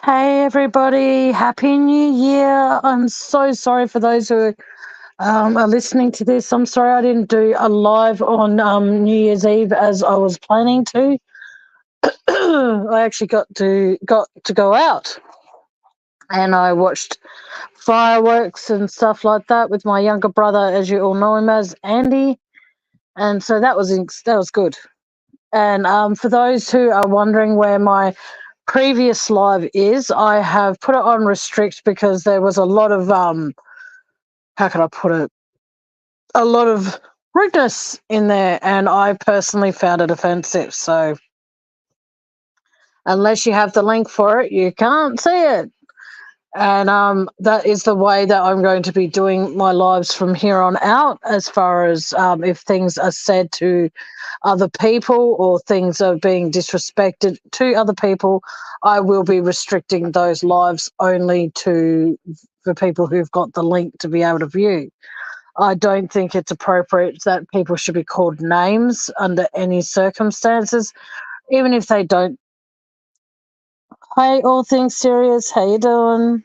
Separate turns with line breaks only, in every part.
Hey everybody, Happy New Year. I'm so sorry for those who are listening to this. I'm sorry I didn't do a live on New Year's Eve as I was planning to. I actually got to go out and I watched fireworks and stuff like that with my younger brother, as you all know him as, Andy. And so that was good. And for those who are wondering where my previous live is, I have put it on restrict because there was a lot of how can I put it, a lot of rudeness in there, and I personally found it offensive. So unless you have the link for it, you can't see it. And that is the way that I'm going to be doing my lives from here on out, as far as if things are said to other people or things are being disrespected to other people, I will be restricting those lives only to for people who've got the link to be able to view. I don't think it's appropriate that people should be called names under any circumstances, even if they don't. Hey, all things serious, how you doing?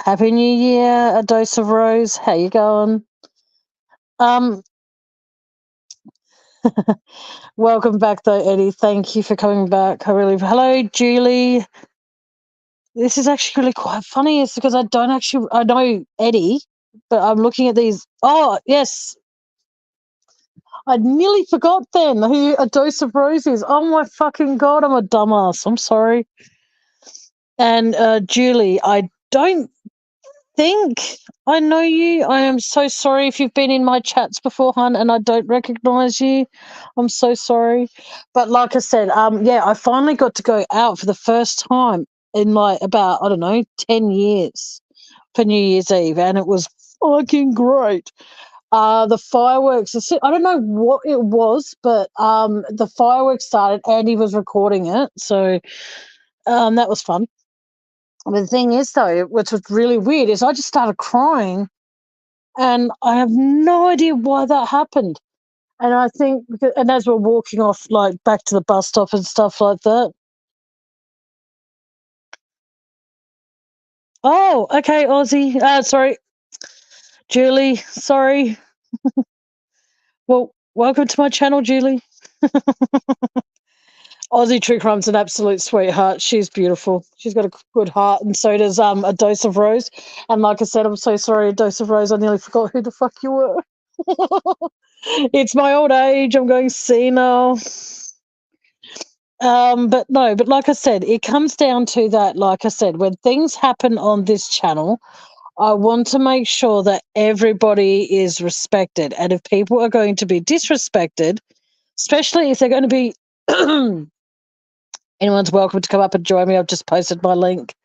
Happy New Year, a dose of rose. How you going? Um, welcome back though, Eddie. Thank you for coming back. Hello, Julie. This is actually really quite funny. It's because I know Eddie, but I'm looking at these. Oh yes, I nearly forgot then who a dose of rose is. Oh my fucking god, I'm a dumbass. I'm sorry. And Julie, I don't think I know you. I am so sorry if you've been in my chats before, hun, and I don't recognize you. I'm so sorry. But like I said, yeah, I finally got to go out for the first time in like about, I don't know, 10 years for New Year's Eve, and it was fucking great. The fireworks, I don't know what it was, but the fireworks started. Andy was recording it, so that was fun. But the thing is, though, which was really weird, is I just started crying, and I have no idea why that happened. And I think, and as we're walking off, like back to the bus stop and stuff like that. Oh, okay, Aussie. Sorry, Julie. Sorry. Well, welcome to my channel, Julie. Aussie True Crime's an absolute sweetheart. She's beautiful. She's got a good heart, and so does a dose of rose. And like I said, I'm so sorry, a dose of rose. I nearly forgot who the fuck you were. It's my old age. I'm going senile. But no, but like I said, it comes down to that. Like I said, when things happen on this channel, I want to make sure that everybody is respected. And if people are going to be disrespected, especially if they're going to be anyone's welcome to come up and join me. I've just posted my link.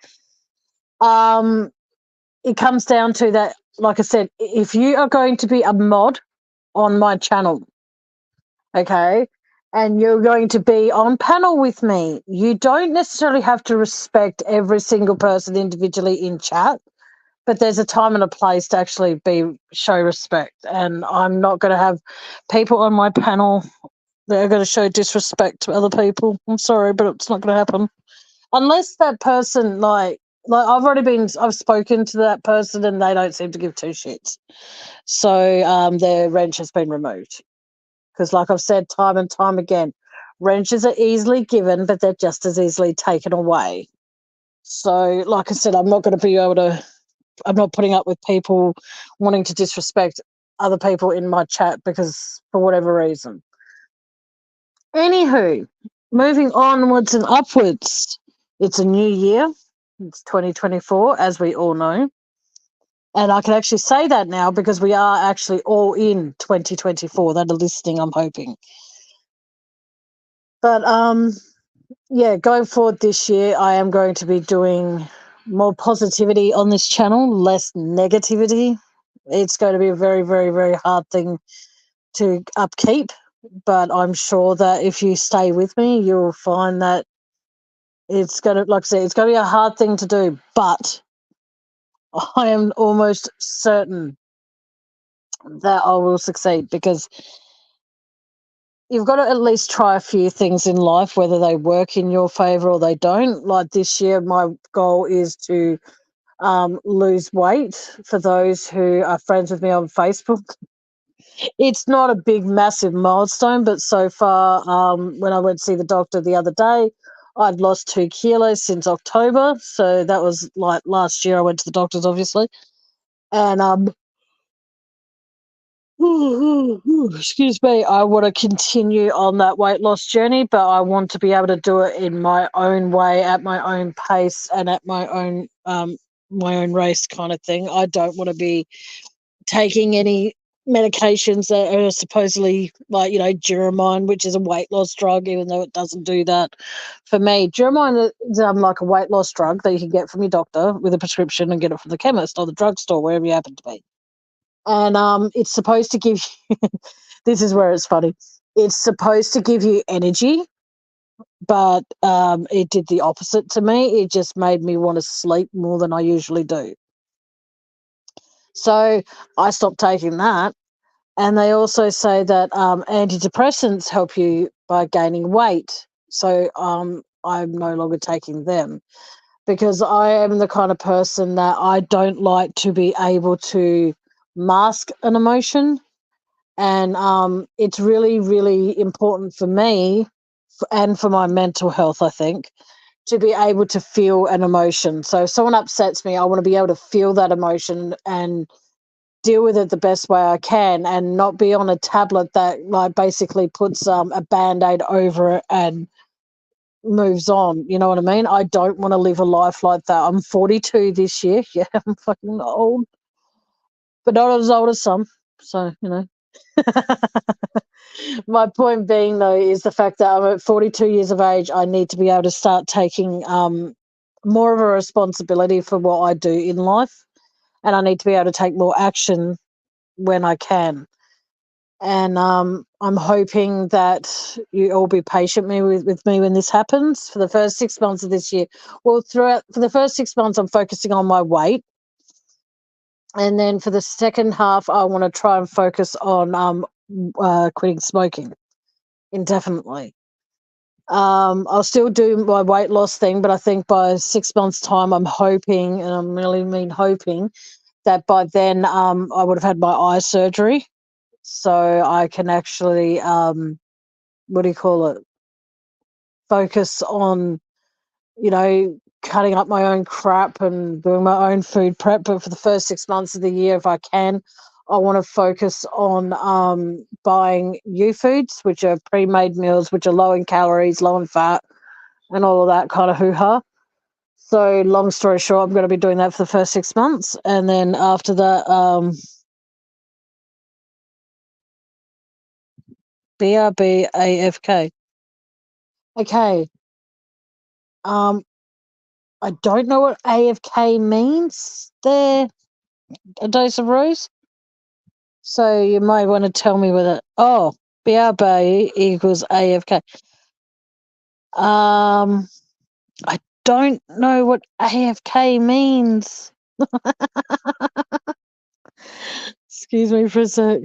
It comes down to that, like I said, if you are going to be a mod on my channel, okay, and you're going to be on panel with me, you don't necessarily have to respect every single person individually in chat, but there's a time and a place to actually show respect. And I'm not going to have people on my panel that are going to show disrespect to other people. I'm sorry, but it's not going to happen unless that person like I've spoken to that person and they don't seem to give two shits. So their wrench has been removed. Because like I've said time and time again, wrenches are easily given, but they're just as easily taken away. So like I said, I'm not putting up with people wanting to disrespect other people in my chat because for whatever reason. Anywho, moving onwards and upwards. It's a new year. It's 2024, as we all know. And I can actually say that now because we are actually all in 2024 that are listening, I'm hoping. But yeah, going forward this year, I am going to be doing more positivity on this channel, less negativity. It's going to be a very, very, very hard thing to upkeep, but I'm sure that if you stay with me, you'll find that it's going to, like I said, it's going to be a hard thing to do, but I am almost certain that I will succeed because you've got to at least try a few things in life, whether they work in your favor or they don't. Like this year, my goal is to lose weight. For those who are friends with me on Facebook, it's not a big, massive milestone, but so far, when I went to see the doctor the other day, I'd lost 2 kilos since October. So that was like last year I went to the doctors, obviously. And excuse me, I want to continue on that weight loss journey, but I want to be able to do it in my own way, at my own pace, and at my own race kind of thing. I don't want to be taking any medications that are supposedly like, Duromine, which is a weight loss drug, even though it doesn't do that for me. Duromine is like a weight loss drug that you can get from your doctor with a prescription and get it from the chemist or the drugstore, wherever you happen to be. And it's supposed to give you this is where it's funny. It's supposed to give you energy, but it did the opposite to me. It just made me want to sleep more than I usually do. So I stopped taking that. And they also say that antidepressants help you by gaining weight. So I'm no longer taking them because I am the kind of person that I don't like to be able to mask an emotion. And it's really, really important for me and for my mental health, I think, to be able to feel an emotion. So if someone upsets me, I want to be able to feel that emotion and deal with it the best way I can and not be on a tablet that like basically puts a band-aid over it and moves on. You know what I mean? I don't want to live a life like that. I'm 42 this year. Yeah, I'm fucking old. But not as old as some. So, My point being, though, is the fact that I'm at 42 years of age. I need to be able to start taking more of a responsibility for what I do in life. And I need to be able to take more action when I can. And I'm hoping that you all be patient with me when this happens. For the first 6 months of this year, well, for the first 6 months, I'm focusing on my weight. And then for the second half, I want to try and focus on quitting smoking indefinitely. I'll still do my weight loss thing, but I think by 6 months' time, I'm hoping, and I really mean hoping, that by then I would have had my eye surgery, so I can actually what do you call it? Focus on cutting up my own crap and doing my own food prep. But for the first 6 months of the year, if I can, I want to focus on buying foods, which are pre-made meals, which are low in calories, low in fat, and all of that kind of hoo-ha. So long story short, I'm going to be doing that for the first 6 months. And then after that, BRBAFK. Okay. I don't know what AFK means there, a dose of rose. So you might want to tell me whether, BRB equals AFK. I don't know what AFK means. Excuse me for a sec.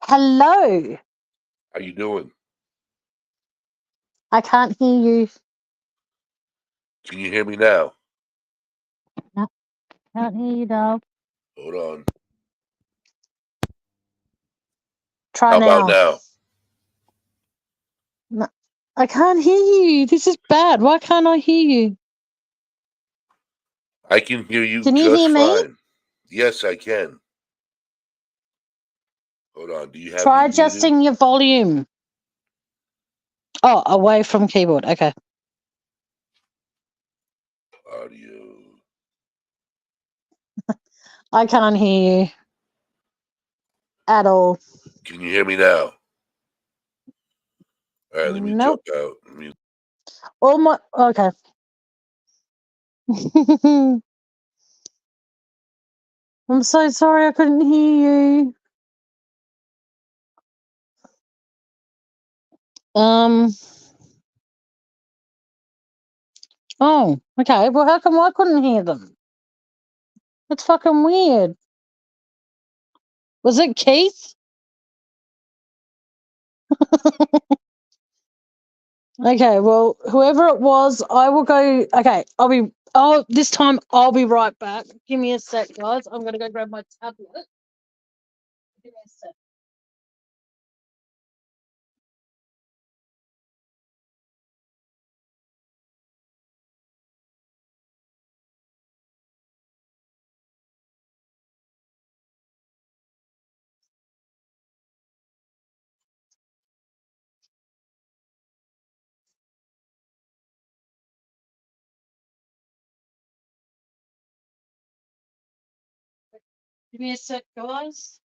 Hello.
How you doing?
I can't hear you.
Can you hear me now?
No, can't hear you, dog.
Hold on.
Try
How
now.
about now?
No, I can't hear you. This is bad. Why can't I hear you?
I can hear you
Can you
just
hear me?
fine. Yes, I can. Hold on. Do you have
Try
me muted?
adjusting your volume. Oh, away from keyboard. Okay.
Audio.
I can't hear you at all.
Can you hear me now? All right, let me
Nope.
jump out. Let me...
All my okay. I'm so sorry I couldn't hear you. Oh, okay. Well, how come I couldn't hear them? It's fucking weird. Was it Keith? Okay, well, whoever it was, I will go. Okay, this time I'll be right back. Give me a sec, guys. I'm going to go grab my tablet. Give me a sec. Give me a sec, guys.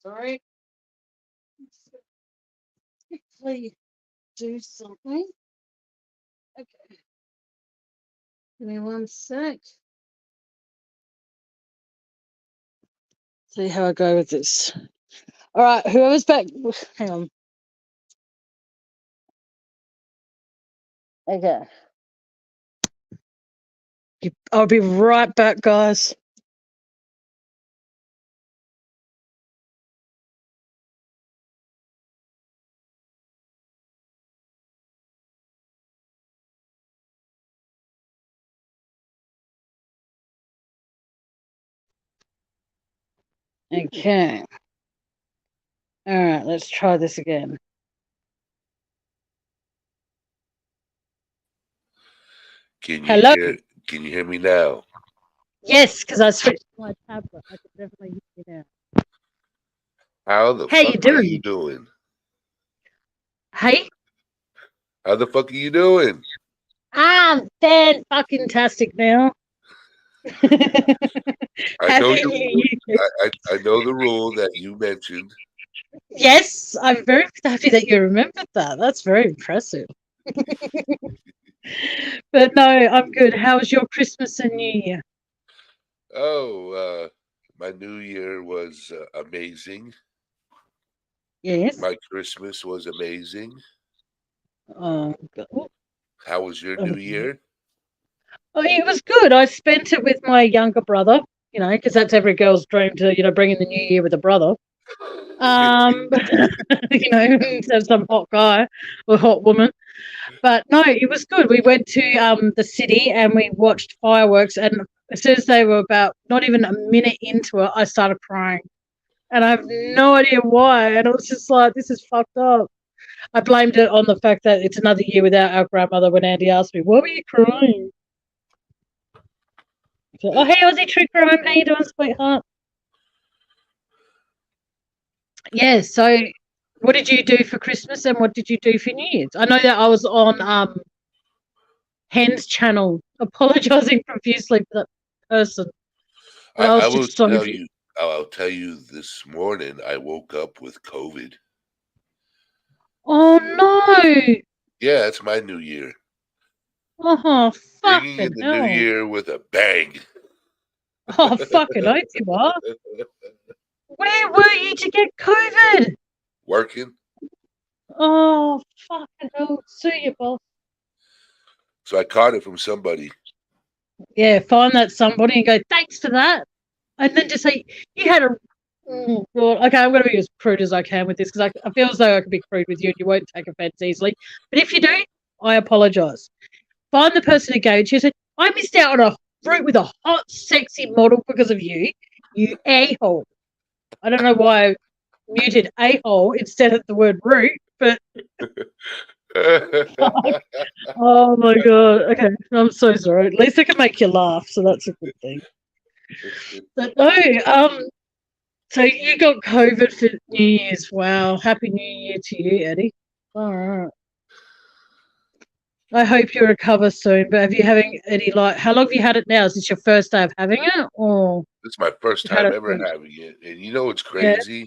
Sorry. Quickly do something. Okay. Give me one sec. See how I go with this. All right, whoever's back. Hang on. Okay. I'll be right back, guys. Okay. All right, let's try this again. Hello?
Can you hear me now?
Yes, because I switched to my tablet. I can definitely hear you now.
How the
How you
fuck are
doing?
you doing?
Hey?
How the fuck are you doing?
I'm fan-fucking-tastic now.
I know
Happy New Year.
I know the rule that you mentioned.
Yes, I'm very happy that you remembered that. That's very impressive. But no, I'm good. How was your Christmas and New Year?
Oh, my New Year was amazing.
Yes.
My Christmas was amazing.
Oh,
How was your New Year?
Oh, it was good. I spent it with my younger brother, because that's every girl's dream to, bring in the new year with a brother. Instead of some hot guy or hot woman. But no, it was good. We went to the city and we watched fireworks. And as soon as they were about not even a minute into it, I started crying. And I have no idea why. And it was just like, this is fucked up. I blamed it on the fact that it's another year without our grandmother when Andy asked me, why were you crying? Oh, hey, Aussie Trick Room. How you doing, sweetheart? Yeah, so what did you do for Christmas and what did you do for New Year's? I know that I was on Hen's channel apologising profusely for that person.
I will tell you. I'll tell you this morning I woke up with COVID.
Oh, no.
Yeah, it's my New Year.
Oh,
Bringing in
fucking
the
hell.
New Year with a bang.
Oh, fucking oath you are. Where were you to get COVID?
Working.
Oh, fucking hell. Sue you, boss.
So I caught it from somebody.
Yeah, find that somebody and go, thanks for that. And then just say, you had a... Oh, God. Okay, I'm going to be as crude as I can with this because I feel as though I can be crude with you and you won't take offence easily. But if you do, I apologise. Find the person who gave it to you and say, I missed out on a fruit with a hot, sexy model because of you, you a-hole. I don't know why I muted a-hole instead of the word root, but... Oh, my God. Okay, I'm so sorry. At least I can make you laugh, so that's a good thing. But no, so you got COVID for New Year's. Wow. Happy New Year to you, Eddie. All right. I hope you recover soon. But have you having any how long have you had it now? Is this your first day of having it? Or
it's my first time ever having it. And you know what's crazy?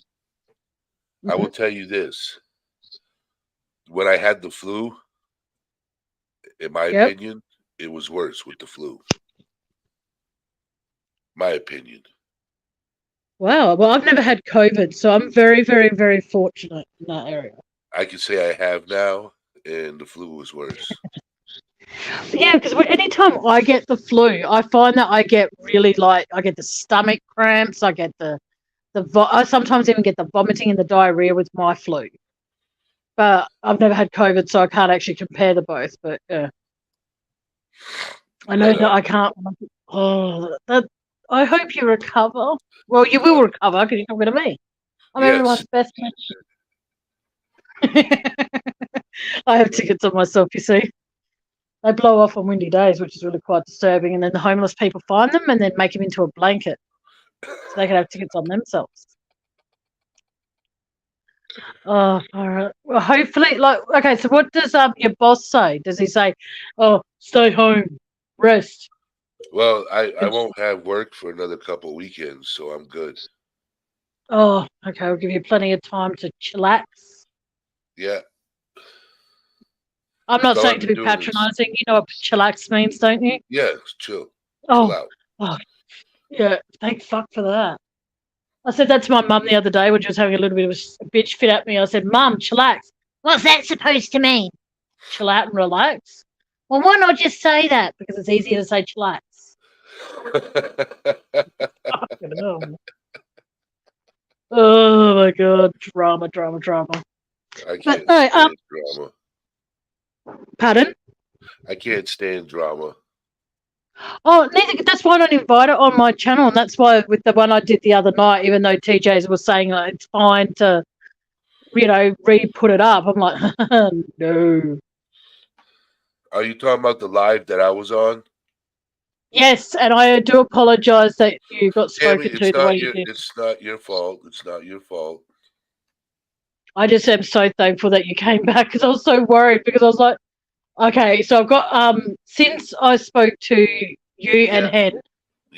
Yeah. I will tell you this. When I had the flu, in my opinion, it was worse with the flu. My opinion.
Wow. Well, I've never had COVID, so I'm very, very, very fortunate in that area.
I can say I have now, and the flu was worse.
Yeah, because anytime I get the flu, I find that I get really I get the stomach cramps, I get I sometimes even get the vomiting and the diarrhea with my flu. But I've never had COVID, so I can't actually compare the both. But yeah, I know that I can't. Oh, I hope you recover. Well, you will recover because you're talking to me. I'm everyone's best man. I have tickets on myself, you see. They blow off on windy days, which is really quite disturbing. And then the homeless people find them and then make them into a blanket so they can have tickets on themselves. Oh, all right. Well, hopefully, okay, so what does your boss say? Does he say, oh, stay home, rest?
Well, I won't have work for another couple of weekends, so I'm good.
Oh, okay. I'll give you plenty of time to chillax.
Yeah.
I'm not saying to be patronising. You know what chillax means, don't you?
Yeah, chill.
Oh,
chill out.
Oh, yeah. Thank fuck for that. I said that to my mum the other day when she was having a little bit of a bitch fit at me. I said, Mum, chillax. What's that supposed to mean? Chill out and relax. Well, why not just say that? Because it's easier to say chillax. Oh my god, drama.
I can't stand drama.
Pardon?
I can't stand drama.
Oh, neither. That's why I don't invite it on my channel, and that's why with the one I did the other night, even though TJ's was saying it's fine to, re-put it up, I'm like, no.
Are you talking about the live that I was on?
Yes, and I do apologise that you got spoken to the way you did.
It's not your fault. It's not your fault.
I just am so thankful that you came back because I was so worried because I was like, okay, so I've got since I spoke to you and Hen,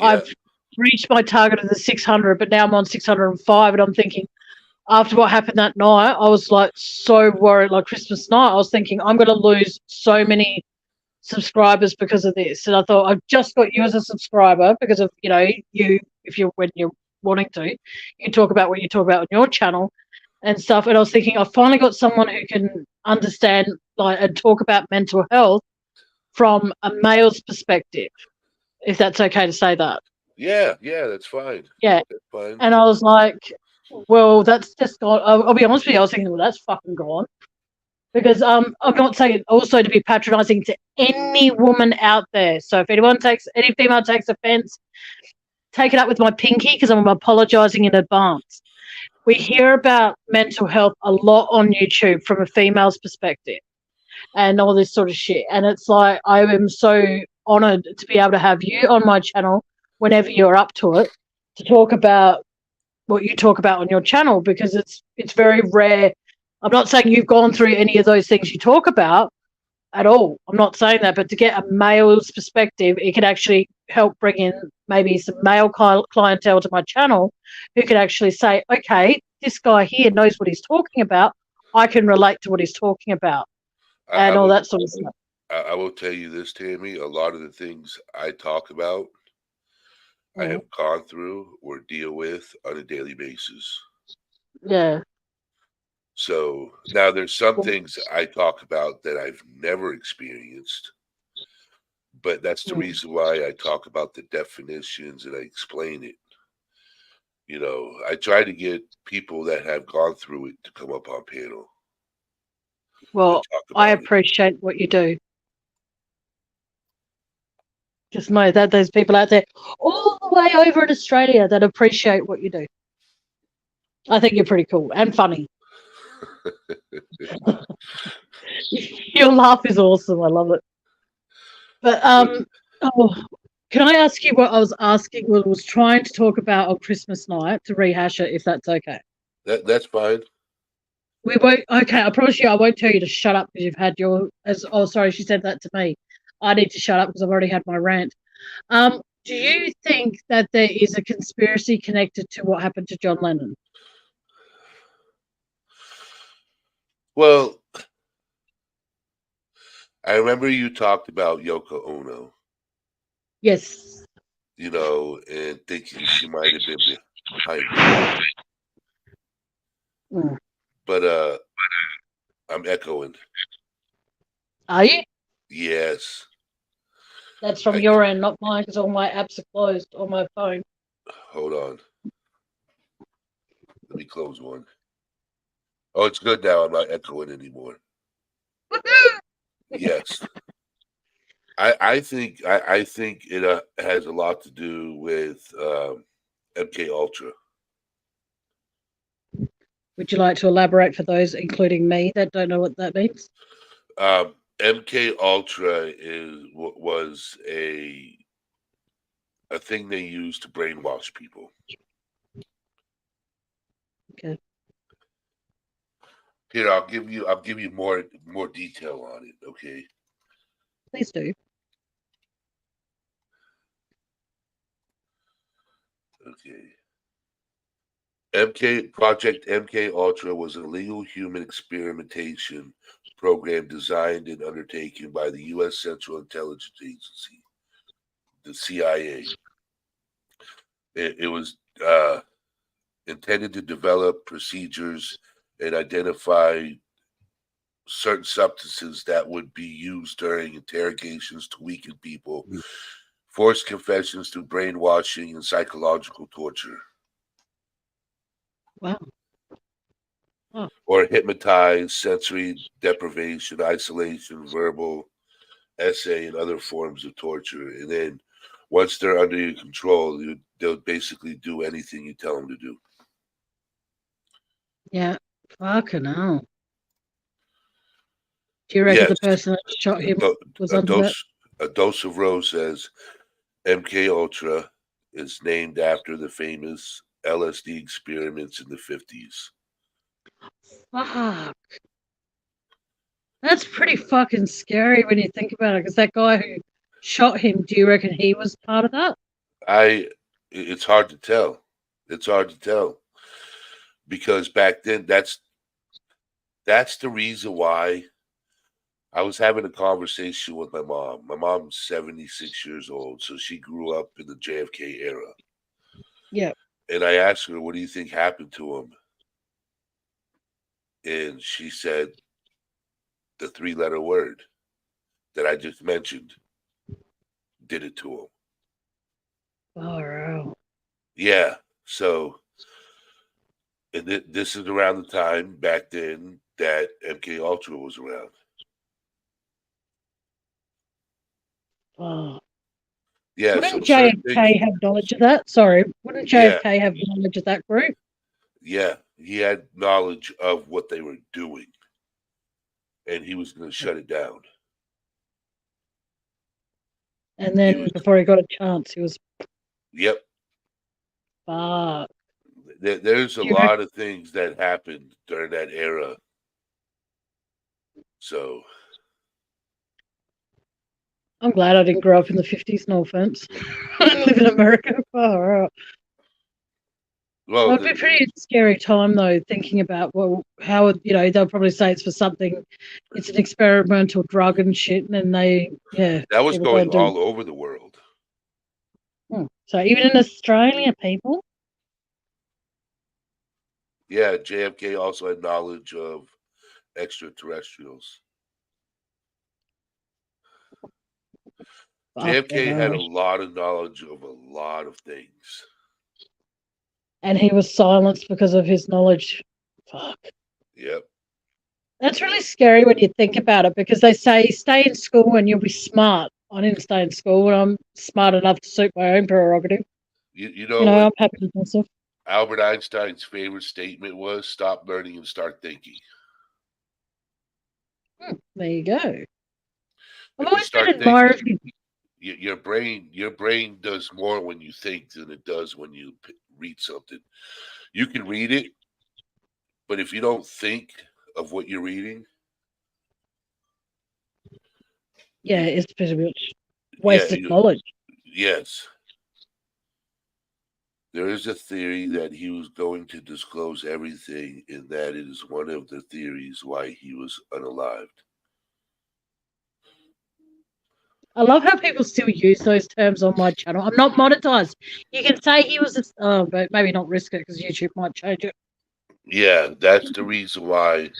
I've reached my target of the 600, but now I'm on 605, and I'm thinking after what happened that night, I was like so worried. Like Christmas night, I was thinking I'm going to lose so many subscribers because of this, and I thought I've just got you as a subscriber because of you when you're wanting to, you talk about what you talk about on your channel and stuff. And I was thinking I finally got someone who can understand and talk about mental health from a male's perspective, if that's okay to say that.
Yeah, that's fine.
Yeah,
that's fine.
And I was like, well, that's just gone. I'll be honest with you. I was thinking, well, that's fucking gone. Because I'm not saying also to be patronising to any woman out there. So if any female takes offence, take it up with my pinky because I'm apologising in advance. We hear about mental health a lot on YouTube from a female's perspective and all this sort of shit. And it's like I am so honoured to be able to have you on my channel whenever you're up to it to talk about what you talk about on your channel because it's very rare. I'm not saying you've gone through any of those things you talk about at all. I'm not saying that, but to get a male's perspective, it could actually help bring in maybe some male clientele to my channel who could actually say, okay, this guy here knows what he's talking about. I can relate to what he's talking about and all that sort of stuff.
I will tell you this, Tammy, a lot of the things I talk about, I have gone through or deal with on a daily basis.
Yeah.
So now there's some things I talk about that I've never experienced, but that's the reason why I talk about the definitions and I explain it. I try to get people that have gone through it to come up on panel.
Well, I appreciate what you do. Just know that there's people out there all the way over in Australia that appreciate what you do. I think you're pretty cool and funny. Your laugh is awesome. I love it. But can I ask you what I was asking? Was trying to talk about on Christmas night to rehash it, if that's okay.
That's fine.
We won't. Okay, I promise you, I won't tell you to shut up because you've had your. Oh, sorry, she said that to me. I need to shut up because I've already had my rant. Do you think that there is a conspiracy connected to what happened to John Lennon?
Well, I remember you talked about Yoko Ono.
Yes.
And thinking she might have been behind it. But I'm echoing.
Are you?
Yes.
That's from your end, not mine, because all my apps are closed on my phone.
Hold on. Let me close one. Oh, it's good now. I'm not echoing anymore. Yes. I think it has a lot to do with MK Ultra.
Would you like to elaborate for those, including me, that don't know what that means?
MK Ultra was a thing they used to brainwash people.
Okay.
Here, I'll give you more detail on it. Okay.
Please do.
Okay. Project MK Ultra was a legal human experimentation program designed and undertaken by the U.S. Central Intelligence Agency, the CIA. It was intended to develop procedures and identify certain substances that would be used during interrogations to weaken people, forced confessions through brainwashing, and psychological torture.
Wow.
Oh. Or hypnotize, sensory deprivation, isolation, verbal essay, and other forms of torture. And then once they're under your control, they'll basically do anything you tell them to do.
Yeah. Fucking hell. Do you reckon the person that shot him was under that?
A Dose of Rose says MK Ultra is named after the famous LSD experiments in the 50s.
Fuck. That's pretty fucking scary when you think about it, because that guy who shot him, do you reckon he was part of that?
It's hard to tell. It's hard to tell. Because back then, that's the reason why I was having a conversation with my mom. My mom's 76 years old, so she grew up in the JFK era.
Yeah.
And I asked her, what do you think happened to him? And she said the 3-letter word that I just mentioned did it to him.
Oh, wow.
Yeah. So, and this is around the time back then that MK Ultra was around.
Oh.
Yeah.
Wouldn't JFK have knowledge of that? Sorry. Wouldn't JFK have knowledge of that group?
Yeah. He had knowledge of what they were doing. And he was going to shut it down.
And then before he got a chance, he was.
Yep.
Fuck.
There's a lot of things that happened during that era. So.
I'm glad I didn't grow up in the 50s, no offense. I didn't live in America. Oh, well, it'd be a pretty scary time, though, thinking about, well, how, they'll probably say it's for something, it's an experimental drug and shit, and then
that was going all over the world.
So even in Australia, people?
Yeah, JFK also had knowledge of extraterrestrials. JFK had a lot of knowledge of a lot of things.
And he was silenced because of his knowledge. Fuck.
Yep.
That's really scary when you think about it, because they say stay in school and you'll be smart. I didn't stay in school, and I'm smart enough to suit my own prerogative.
You know
I'm happy with myself.
Albert Einstein's favorite statement was, stop learning and start thinking.
There you go.
I've always been admired. Your brain does more when you think than it does when you read something. You can read it, but if you don't think of what you're reading,
it's pretty much wasted knowledge.
Yes. There is a theory that he was going to disclose everything, and that it is one of the theories why he was unalived.
I love how people still use those terms on my channel. I'm not monetized. You can say he was, but maybe not risk it, because YouTube might change it.
Yeah, that's the reason why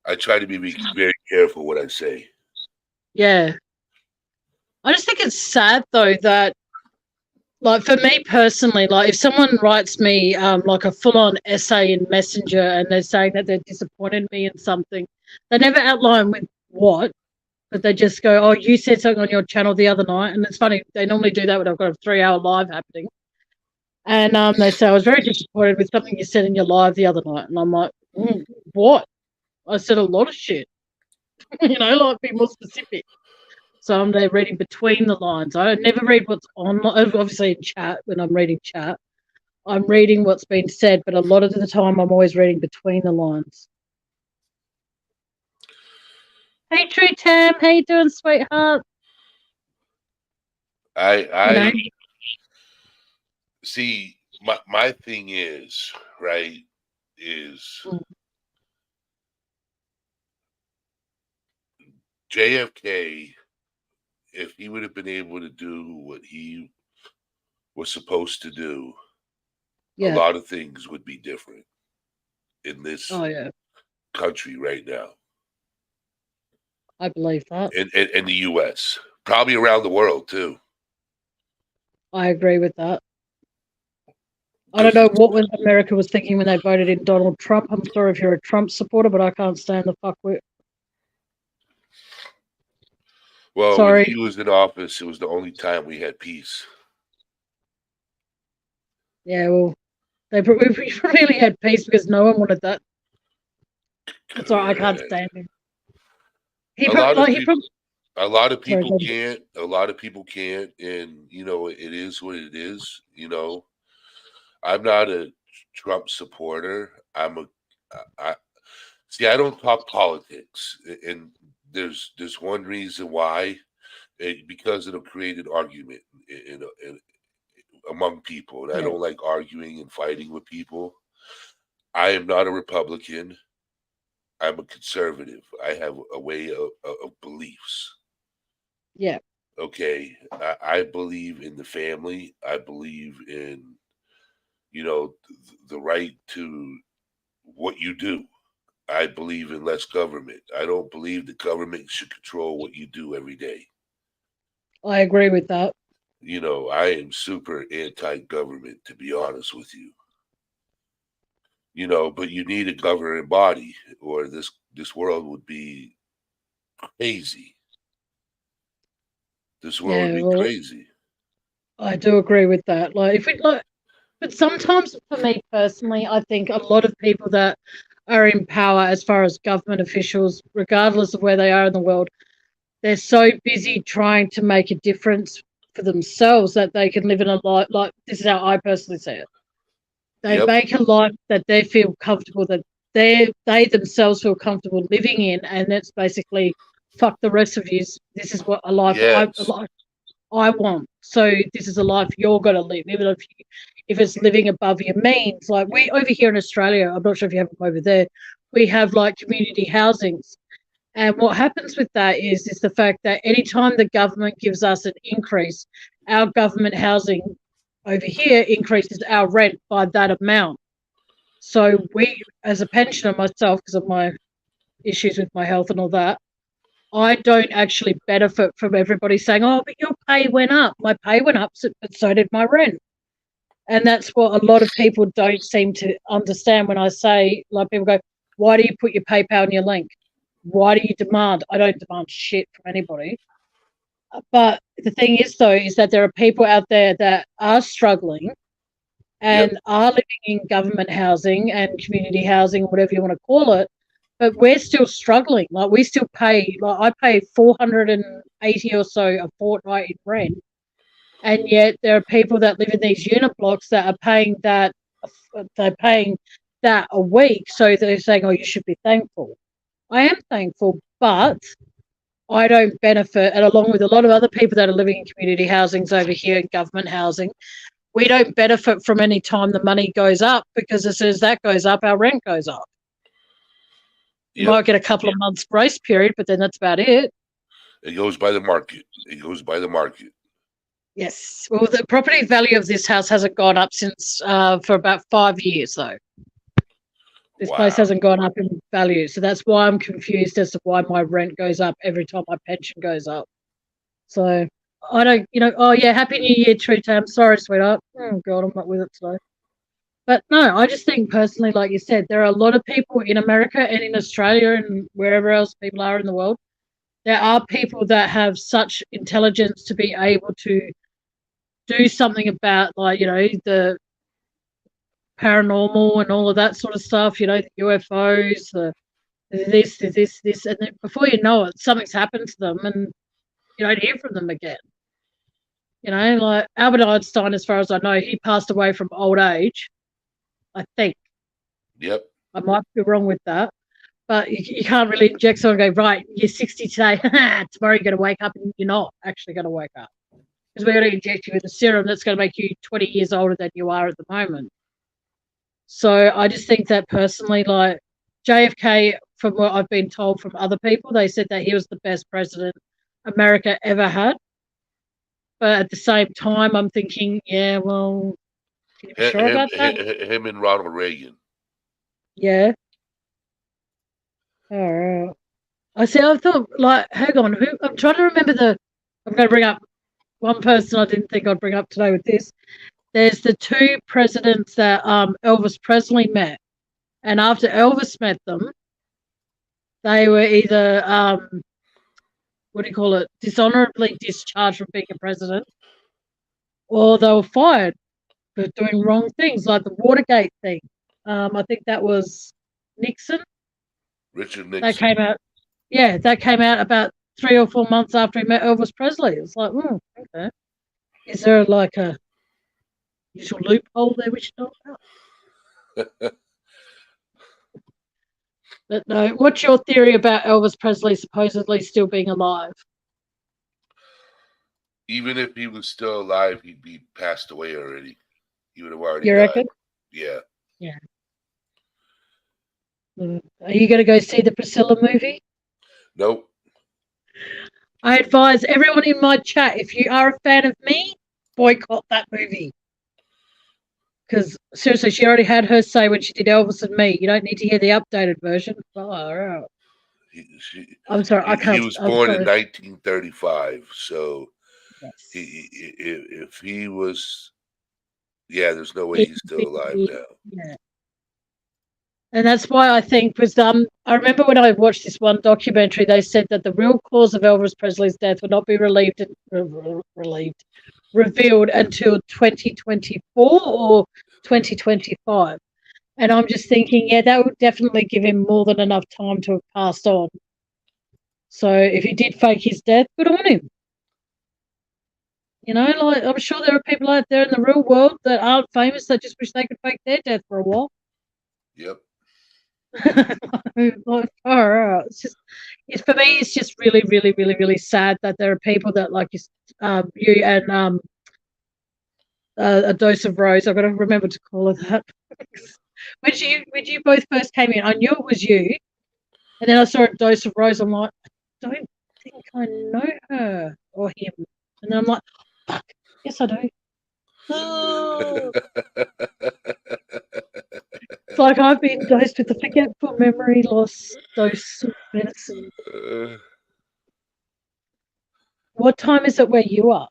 I try to be very careful what I say.
Yeah. I just think it's sad, though, that, like, for me personally, like, if someone writes me like a full-on essay in Messenger and they're saying that they're disappointed in me in something, they never outline with what, but they just go, oh, you said something on your channel the other night. And it's funny, they normally do that when I've got a 3-hour live happening. And they say, I was very disappointed with something you said in your live the other night. And I'm like, what? I said a lot of shit. You know, like, be more specific. So I'm there reading between the lines. I never read what's on, obviously in chat, when I'm reading chat. I'm reading what's been said, but a lot of the time I'm always reading between the lines. Hey, True Tam, how you doing, sweetheart?
I see. My thing is, right, is JFK, if he would have been able to do what he was supposed to do, a lot of things would be different in this country right now.
I believe that.
In the U.S., probably around the world too.
I agree with that. I don't know what America was thinking when they voted in Donald Trump. I'm sorry if you're a Trump supporter, but I can't stand the fuckwit.
Well, when he was in office, it was the only time we had peace.
Yeah, well, we really had peace because no one wanted that. That's why I can't stand him.
A lot of people can't. A lot of people can't, and you know, it is what it is. You know, I'm not a Trump supporter. I don't talk politics, and there's one reason why, because it'll create an argument among people, and I don't like arguing and fighting with people. I am not a Republican. I'm a conservative. I have a way of beliefs.
Yeah.
Okay. I believe in the family. I believe in, you know, the right to what you do. I believe in less government. I don't believe the government should control what you do every day.
I agree with that.
You know, I am super anti-government, to be honest with you. You know, but you need a governing body, or this world would be crazy. This world would be crazy.
I do agree with that. But sometimes for me personally, I think a lot of people that are in power, as far as government officials, regardless of where they are in the world, they're so busy trying to make a difference for themselves that they can live in a life, like, this is how I personally see it. They make a life that they feel comfortable, that they themselves feel comfortable living in, and it's basically, fuck the rest of you. This is what a life I want. So this is a life you're going to live, even if it's living above your means. Like, we over here in Australia, I'm not sure if you have them over there, we have like community housings. And what happens with that is the fact that anytime the government gives us an increase, our government housing over here increases our rent by that amount. So we, as a pensioner myself, because of my issues with my health and all that, I don't actually benefit from everybody saying, oh, but your pay went up. My pay went up, but so did my rent. And that's what a lot of people don't seem to understand when I say, like, people go, why do you put your PayPal in your link? Why do you demand? I don't demand shit from anybody. But the thing is, though, is that there are people out there that are struggling and are living in government housing and community housing, whatever you want to call it, but we're still struggling. Like, we still pay, like, I pay $480 or so a fortnight in rent, and yet there are people that live in these unit blocks that are paying that. They're paying that a week, so they're saying, "Oh, you should be thankful." I am thankful, but I don't benefit, and along with a lot of other people that are living in community housings over here in government housing, we don't benefit from any time the money goes up, because as soon as that goes up, our rent goes up. You might get a couple of months grace period, but then that's about it.
It goes by the market. It goes by the market.
Yes. Well, the property value of this house hasn't gone up since for about 5 years, though. This place hasn't gone up in value. So that's why I'm confused as to why my rent goes up every time my pension goes up. So I don't, oh yeah, Happy New Year, True Tam. Sorry, sweetheart. Oh God, I'm not with it today. But no, I just think personally, like you said, there are a lot of people in America and in Australia and wherever else people are in the world. There are people that have such intelligence to be able to do something about, like, the paranormal and all of that sort of stuff, the UFOs, this, and then before you know it, something's happened to them and you don't hear from them again. Like Albert Einstein, as far as I know, he passed away from old age, I think.
Yep.
I might be wrong with that. But you can't really inject someone and go, right, you're 60 today. Tomorrow you're going to wake up and you're not actually going to wake up. Because we're going to inject you with a serum that's going to make you 20 years older than you are at the moment. So I just think that personally, like JFK, from what I've been told from other people, they said that he was the best president America ever had. But at the same time, I'm thinking, yeah, well, can you be sure about that?
Him and Ronald Reagan.
Yeah. All right. I thought, like, hang on, I'm trying to remember I'm going to bring up one person I didn't think I'd bring up today with this. There's the two presidents that Elvis Presley met. And after Elvis met them, they were either, dishonorably discharged from being a president, or they were fired for doing wrong things, like the Watergate thing. I think that was Nixon.
Richard Nixon.
That came out about 3 or 4 months after he met Elvis Presley. It's like, okay. Is there like a usual loophole there we should know about? But no, what's your theory about Elvis Presley supposedly still being alive?
Even if he was still alive, he'd be passed away already. He would have already
died. You reckon?
Yeah.
Yeah. Are you going to go see the Priscilla movie?
Nope.
I advise everyone in my chat, if you are a fan of me, boycott that movie. Because seriously, she already had her say when she did Elvis and Me. You don't need to hear the updated version. Far out. I'm sorry, I can't.
He was born in 1935, so yes. If he was, there's no way he's still alive now.
Yeah. And that's why I think I remember when I watched this one documentary, they said that the real cause of Elvis Presley's death would not be revealed until 2024 or 2025. And I'm just thinking, that would definitely give him more than enough time to have passed on. So if he did fake his death, good on him. Like I'm sure there are people out there in the real world that aren't famous that just wish they could fake their death for a while.
Yep.
Like, for me, it's just really, really, really, really sad that there are people that like you and a dose of rose. I've got to remember to call her that. when you both first came in, I knew it was you, and then I saw a dose of rose. I'm like, I don't think I know her or him, and then I'm like, fuck, yes, I do. Oh. It's like I've been dosed with the forgetful memory loss dose of medicine. What time is it where you are?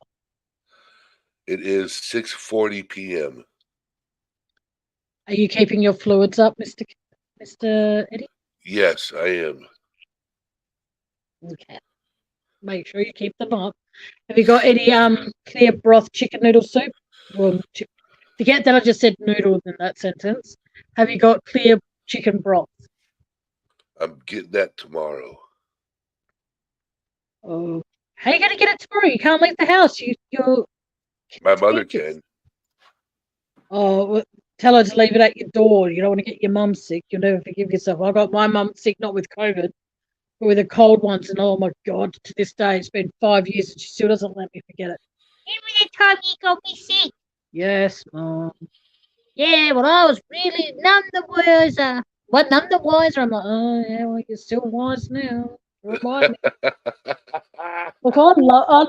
It is 6:40 p.m.
Are you keeping your fluids up, Mr. Eddie?
Yes, I am.
Okay. Make sure you keep them up. Have you got any clear broth chicken noodle soup? Well, forget that I just said noodles in that sentence. Have you got clear chicken broth?
I'm getting that tomorrow.
Oh, how are you going to get it tomorrow? You can't leave the house.
My mother can.
Oh, well, tell her to leave it at your door. You don't want to get your mum sick. You'll never forgive yourself. I got my mum sick, not with COVID, but with the cold ones. And oh my God, to this day, it's been 5 years and she still doesn't let me forget it.
Remember the time you got me sick?
Yes, Mum.
Yeah, well, I was really none the wiser. What, none the wiser? I'm like,
oh, yeah, well, you're still wise now. Remind me. Look, I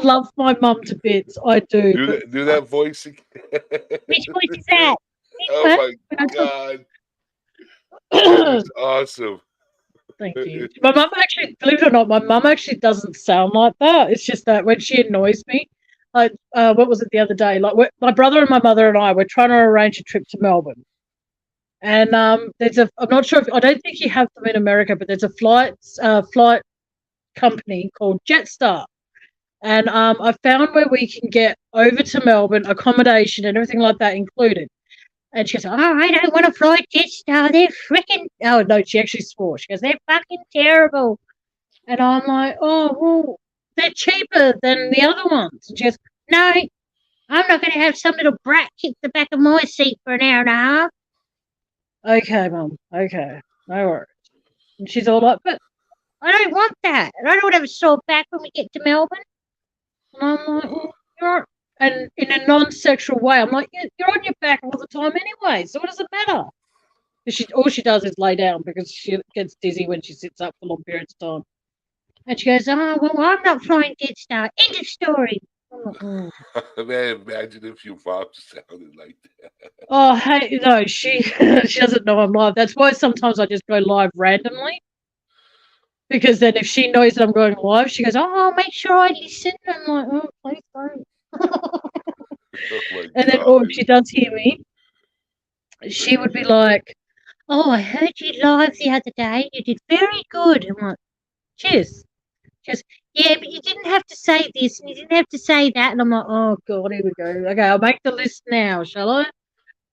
love my mum to bits. I do.
Do that voice again.
Which voice is that?
Oh, my God. That's awesome.
Thank you. My mum actually, believe it or not, my mum actually doesn't sound like that. It's just that when she annoys me, like, what was it the other day? Like, my brother and my mother and I were trying to arrange a trip to Melbourne. And I'm not sure I don't think you have them in America, but there's a flight company called Jetstar. And I found where we can get over to Melbourne, accommodation and everything like that included. And she goes, oh, I don't want to fly Jetstar. They're freaking... Oh, no, she actually swore. She goes, they're fucking terrible. And I'm like, oh, well, they're cheaper than the other ones. And she goes, no, I'm not going to have some little brat kick the back of my seat for an hour and a half. Okay, Mum. Okay. No worries. And she's all like, but I don't want that. I don't want to have a sore back when we get to Melbourne. And I'm like, well, you're... And in a non-sexual way, I'm like, you're on your back all the time anyway, so what does it matter? All she does is lay down because she gets dizzy when she sits up for long periods of time. And she goes, oh, well, I'm not flying Jetstar. End of story.
Man, imagine if your mom sounded like that.
Oh, hey, no, she doesn't know I'm live. That's why sometimes I just go live randomly. Because then if she knows that I'm going live, she goes, oh, make sure I listen. I'm like, oh, please don't. And then, if she does hear me, she would be like, oh, I heard you live the other day. You did very good. I'm like, cheers. She goes, yeah, but you didn't have to say this and you didn't have to say that. And I'm like, oh, God, here we go. Okay, I'll make the list now, shall I?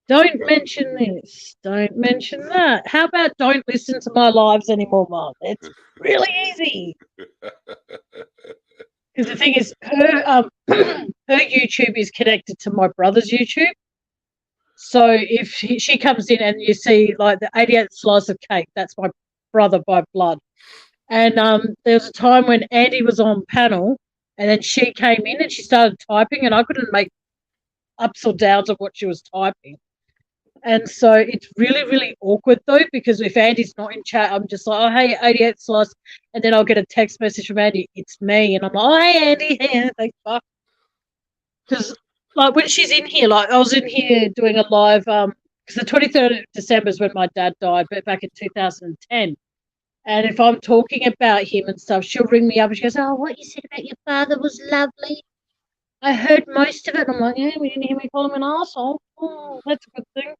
Don't mention this. Don't mention that. How about don't listen to my lives anymore, Mum? It's really easy. Because the thing is, her YouTube is connected to my brother's YouTube. So if she comes in and you see like the 88th slice of cake, that's my brother by blood. And there was a time when Andy was on panel and then she came in and she started typing and I couldn't make ups or downs of what she was typing. And so it's really, really awkward though, because if Andy's not in chat, I'm just like, oh, hey, 88th slice. And then I'll get a text message from Andy, it's me. And I'm like, oh, hey, Andy. Yeah, thanks, fuck. Because like when she's in here, like I was in here doing a live, because the 23rd of December is when my dad died, but back in 2010. And if I'm talking about him and stuff, she'll ring me up and she goes, oh, what you said about your father was lovely. I heard most of it. And I'm like, yeah, we didn't hear me call him an arsehole. Oh, that's a good thing.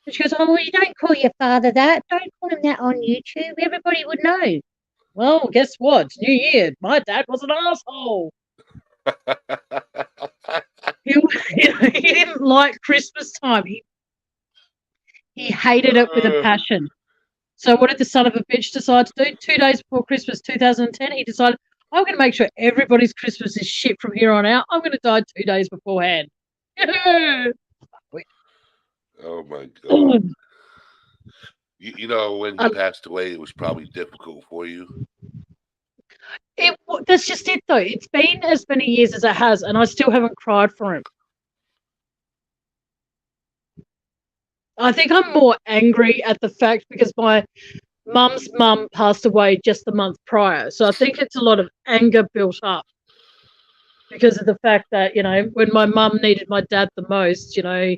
And she goes, oh, well, you don't call your father that. Don't call him that on YouTube. Everybody would know. Well, guess what? It's New Year. My dad was an arsehole. He didn't like Christmas time. He hated it with a passion. So what did the son of a bitch decide to do? 2 days before Christmas 2010, he decided, I'm going to make sure everybody's Christmas is shit from here on out. I'm going to die 2 days beforehand.
Oh, my God. You know, when he passed away, it was probably difficult for you.
That's just it, though. It's been as many years as it has, and I still haven't cried for him. I think I'm more angry at the fact because my mum's mum passed away just the month prior. So I think it's a lot of anger built up because of the fact that, you know, when my mum needed my dad the most, you know,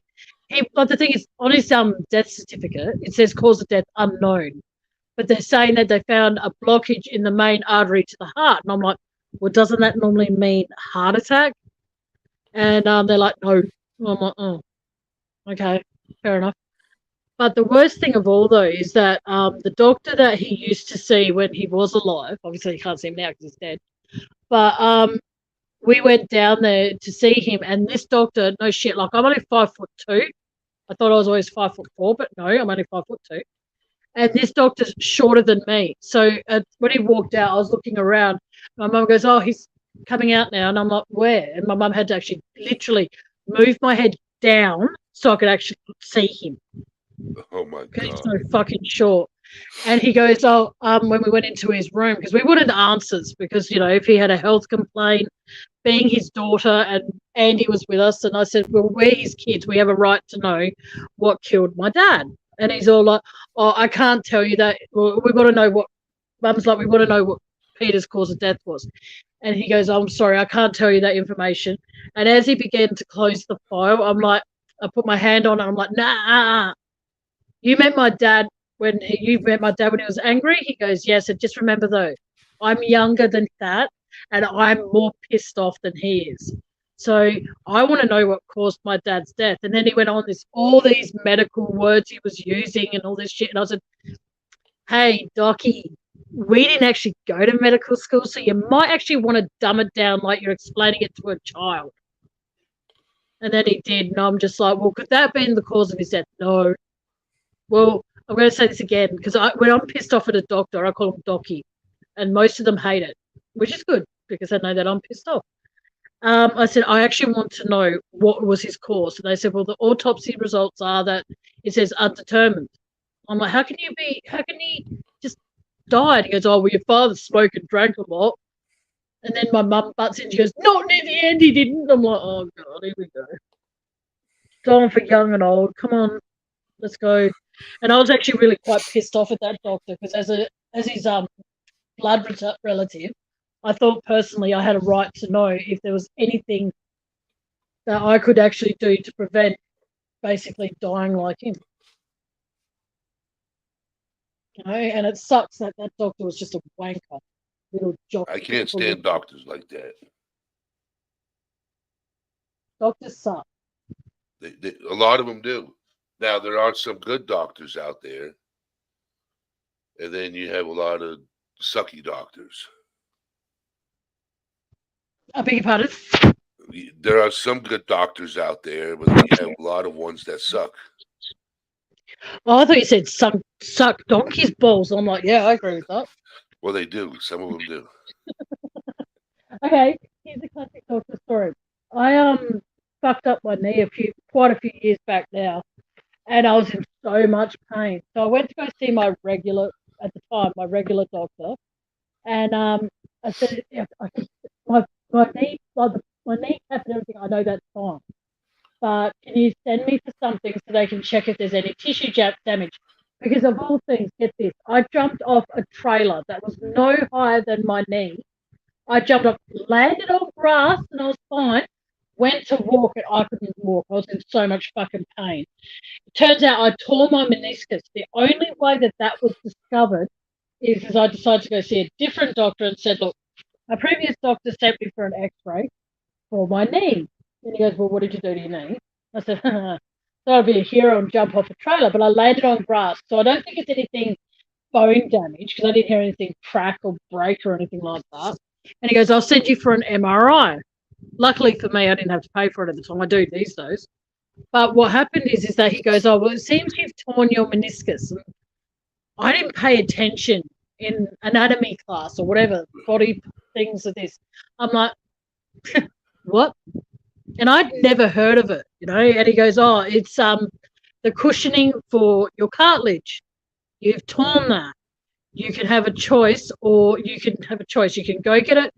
but the thing is, on his death certificate, it says cause of death unknown. But they're saying that they found a blockage in the main artery to the heart. And I'm like, well, doesn't that normally mean heart attack? And they're like, no. I'm like, oh, okay, fair enough. But the worst thing of all, though, is that the doctor that he used to see when he was alive, obviously you can't see him now because he's dead, but we went down there to see him, and this doctor, no shit, like I'm only 5'2". I thought I was always 5'4", but no, I'm only 5'2". And this doctor's shorter than me. So when he walked out, I was looking around. My mum goes, oh, he's coming out now. And I'm like, where? And my mum had to actually literally move my head down so I could actually see him.
Oh, my God.
Because he's so fucking short. And he goes, oh, when we went into his room, because we wanted answers because, you know, if he had a health complaint, being his daughter, and Andy was with us, and I said, well, we're his kids. We have a right to know what killed my dad. And he's all like, oh, I can't tell you that. Well, we want to know what, Mum's like, we want to know what Peter's cause of death was. And he goes, oh, I'm sorry, I can't tell you that information. And as he began to close the file, I'm like, I put my hand on it. I'm like, nah, you met my dad
when you met my dad when he was angry? He goes, yes. And just remember though, I'm younger than that, and I'm more pissed off than he is. So I want to know what caused my dad's death. And then he went on all these medical words he was using and all this shit. And I said, hey, Docky, we didn't actually go to medical school, so you might actually want to dumb it down like you're explaining it to a child. And then he did, and I'm just like, well, could that have been the cause of his death? No. Well, I'm going to say this again, because when I'm pissed off at a doctor, I call him Docky, and most of them hate it, which is good, because they know that I'm pissed off. I said, I actually want to know what was his cause. And they said, well, the autopsy results are that it says undetermined. I'm like, how can he just die? And he goes, oh, well, your father smoked and drank a lot. And then my mum butts in, she goes, not near the end, he didn't. I'm like, oh, God, here we go. Going for young and old. Come on, let's go. And I was actually really quite pissed off at that doctor, because as his blood relative, I thought personally I had a right to know if there was anything that I could actually do to prevent basically dying like him. You know, and it sucks that doctor was just a wanker, little jock.
I can't stand doctors like that.
Doctors suck.
A lot of them do. Now, there are some good doctors out there, and then you have a lot of sucky doctors.
I beg your pardon?
There are some good doctors out there, but you have a lot of ones that suck.
Oh, I thought you said some suck donkey's balls. I'm like, yeah, I agree with that.
Well, they do. Some of them do.
Okay, here's a classic doctor story. I fucked up my knee quite a few years back now, and I was in so much pain. So I went to go see my regular doctor, and I said, my knee, like my kneecap and everything, I know that's fine, but can you send me for something so they can check if there's any tissue damage? Because of all things, get this, I jumped off a trailer that was no higher than my knee. I jumped off, landed on grass, and I was fine. Went to walk, and I couldn't walk. I was in so much fucking pain. It turns out I tore my meniscus. The only way that was discovered is because I decided to go see a different doctor and said, look, my previous doctor sent me for an x-ray for my knee. And he goes, well, what did you do to your knee? I said, so I'd be a hero and jump off a trailer, but I landed on grass. So I don't think it's anything bone damage, because I didn't hear anything crack or break or anything like that. And he goes, I'll send you for an MRI. Luckily for me, I didn't have to pay for it at the time. I do these days. But what happened is that he goes, oh, well, it seems you've torn your meniscus. And I didn't pay attention in anatomy class or whatever, body things of this. I'm like, what? And I'd never heard of it, you know. And he goes, oh, it's the cushioning for your cartilage. You've torn that. You can have a choice, You can go get it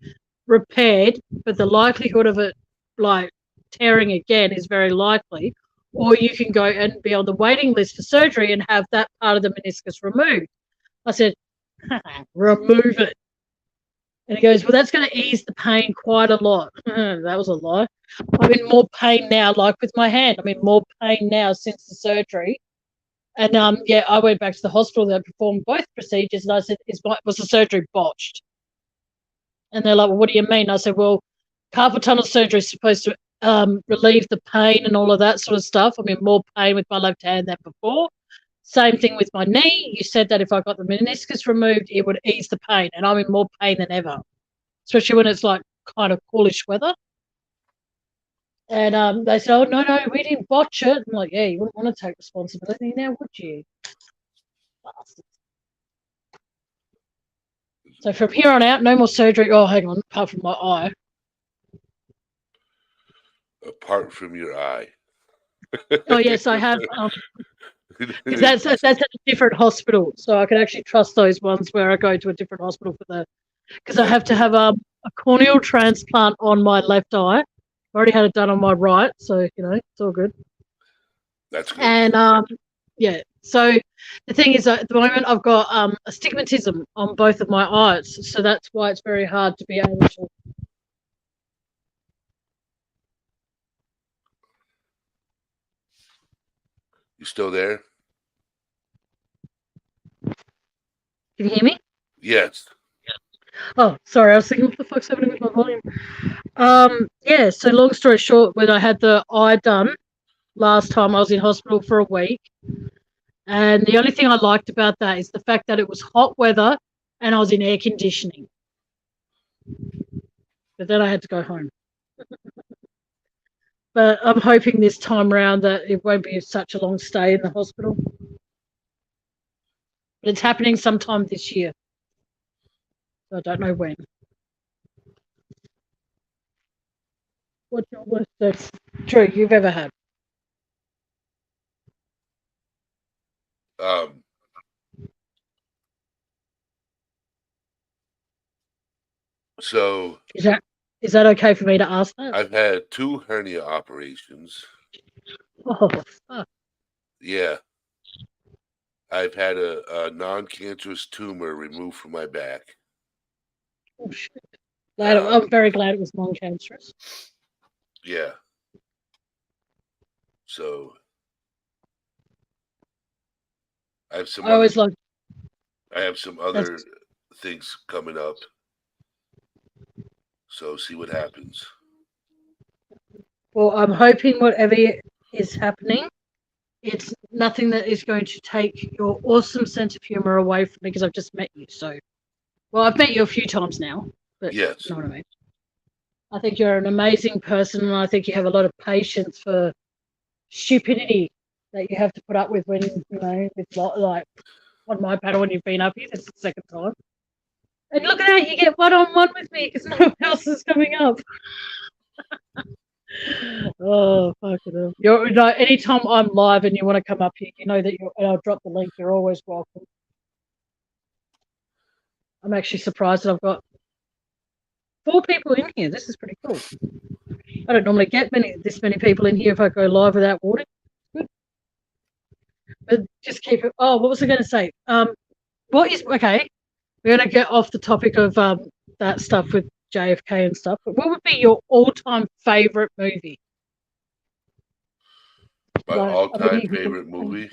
repaired, but the likelihood of it like tearing again is very likely, or you can go and be on the waiting list for surgery and have that part of the meniscus removed. I said, remove it. And he goes, well, that's going to ease the pain quite a lot. That was a lie. I'm in more pain now, like with my hand. I'm in more pain now since the surgery. And I went back to the hospital that performed both procedures, and I said, was the surgery botched? And they're like, well, what do you mean? I said, well, carpal tunnel surgery is supposed to relieve the pain and all of that sort of stuff. I'm in more pain with my left hand than before. Same thing with my knee. You said that if I got the meniscus removed, it would ease the pain, and I'm in more pain than ever, especially when it's like kind of coolish weather. And they said, oh, no, we didn't botch it. I'm like, yeah, you wouldn't want to take responsibility now, would you? Bastards. So from here on out, no more surgery. Oh, hang on, apart from my eye.
Apart from your eye.
Oh, yes, I have. That's at a different hospital, so I can actually trust those ones where I go to a different hospital because I have to have a corneal transplant on my left eye. I already had it done on my right, so it's all good.
That's good.
And so the thing is, at the moment I've got astigmatism on both of my eyes, so that's why it's very hard to be able to.
You still there?
Can you hear me?
Yes.
Oh, sorry. I was thinking, what the fuck's happening with my volume? Yeah. So long story short, when I had the eye done last time, I was in hospital for a week, and the only thing I liked about that is the fact that it was hot weather and I was in air conditioning. But then I had to go home. But I'm hoping this time round that it won't be such a long stay in the hospital. But it's happening sometime this year. So I don't know when. What's your worst sex Drew you've ever had?
So
is that okay for me to ask that?
I've had 2 hernia operations.
Oh, fuck.
Yeah. I've had a non-cancerous tumor removed from my back.
Oh, shit. I'm very glad it was non-cancerous.
Yeah. So I have some other things coming up. So see what happens.
Well, I'm hoping whatever is happening, it's nothing that is going to take your awesome sense of humor away from me because I've just met you. So, well, I've met you a few times now, but
yes,
you know what I mean. I think you're an amazing person, and I think you have a lot of patience for stupidity that you have to put up with when it's like on my panel when you've been up here. This is the second time. And look at that, you get one-on-one with me because no one else is coming up. Oh, fuck it up. Anytime I'm live and you want to come up here, you know that and I'll drop the link, you're always welcome. I'm actually surprised that I've got 4 people in here. This is pretty cool. I don't normally get this many people in here if I go live without warning. Good. But just keep it. Oh, what was I going to say? Okay, we're going to get off the topic of that stuff with JFK and stuff. But what would be your all-time favorite movie?
My all-time favorite movie?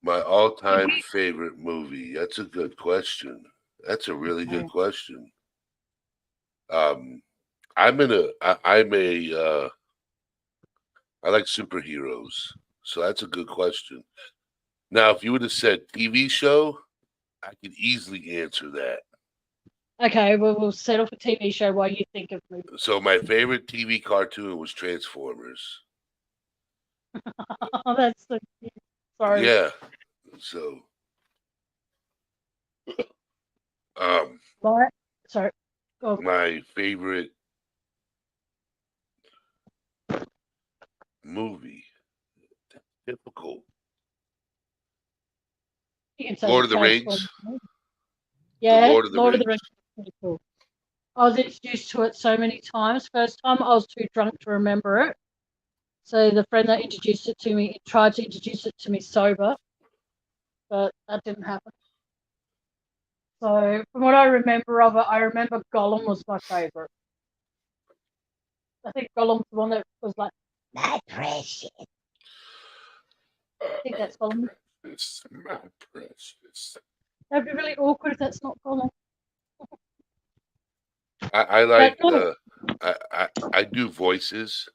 My all-time favorite movie. That's a good question. That's a really good question. I like superheroes. So that's a good question. Now, if you would have said TV show, I could easily answer that.
Okay, well, we'll settle for TV show while you think of movies.
So my favorite TV cartoon was Transformers.
Oh, that's so cute. Sorry.
Yeah. So,
sorry. Oh.
My favorite movie. Difficult. Lord of the Rings.
Yeah, Lord of the Rings is pretty cool. I was introduced to it so many times. First time I was too drunk to remember it. So the friend that introduced it to me tried to introduce it to me sober, but that didn't happen. So from what I remember of it, I remember Gollum was my favourite. I think Gollum's the one that was like, my precious. I think that's Gollum.
It's my precious.
That'd be really awkward if that's not Gollum.
I like I do voices.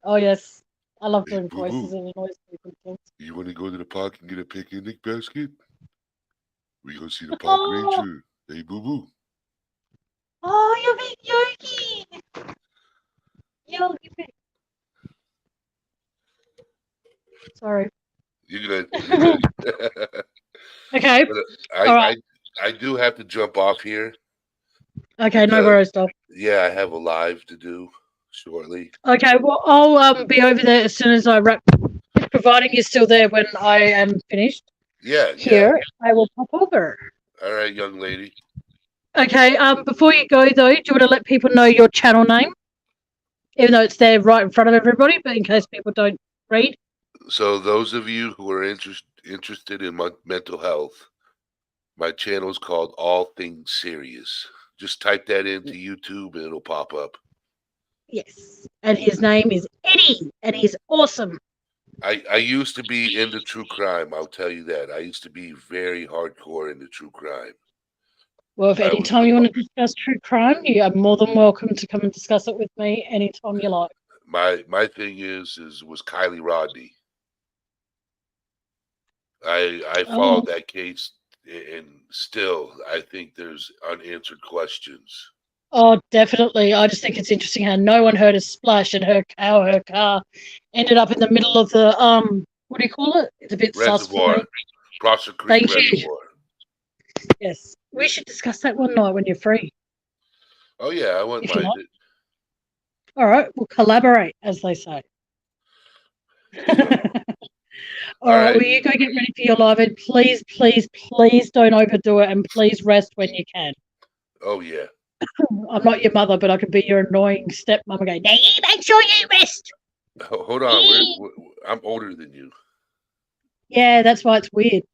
Oh yes, I love doing voices and noise people.
You want to go to the park and get a picnic basket? We go see the park ranger. Hey, boo boo.
Oh, you're big Yogi. Yogi. Sorry.
You're good.
Okay.
I do have to jump off here.
Okay, no worries, Doc.
Yeah, I have a live to do shortly.
Okay, well, I'll be over there as soon as I wrap, providing you're still there when I am finished.
Yeah.
Here, I will pop over.
All right, young lady.
Okay, before you go, though, do you want to let people know your channel name? Even though it's there right in front of everybody, but in case people don't read.
So those of you who are interested in mental health, my channel is called All Things Serious. Just type that into YouTube and it'll pop up.
Yes. And his name is Eddie, and he's awesome.
I used to be into true crime. I'll tell you that. I used to be very hardcore into true crime.
Well, if any time you want to discuss true crime, you are more than welcome to come and discuss it with me anytime you like.
My thing was Kylie Rodney. I followed that case, and still I think there's unanswered questions.
Oh, definitely. I just think it's interesting how no one heard a splash and her car ended up in the middle of the what do you call it? It's a bit
Reservoir. Prosser Creek Reservoir.
Yes. We should discuss that one night when you're free.
Oh yeah, I wouldn't mind it.
All right, we'll collaborate, as they say. All right, well, you go get ready for your live, and please, please, please don't overdo it, and please rest when you can.
Oh yeah.
I'm not your mother, but I can be your annoying stepmom going, now you make sure you rest.
Oh, hold on, I'm older than you.
Yeah, that's why it's weird.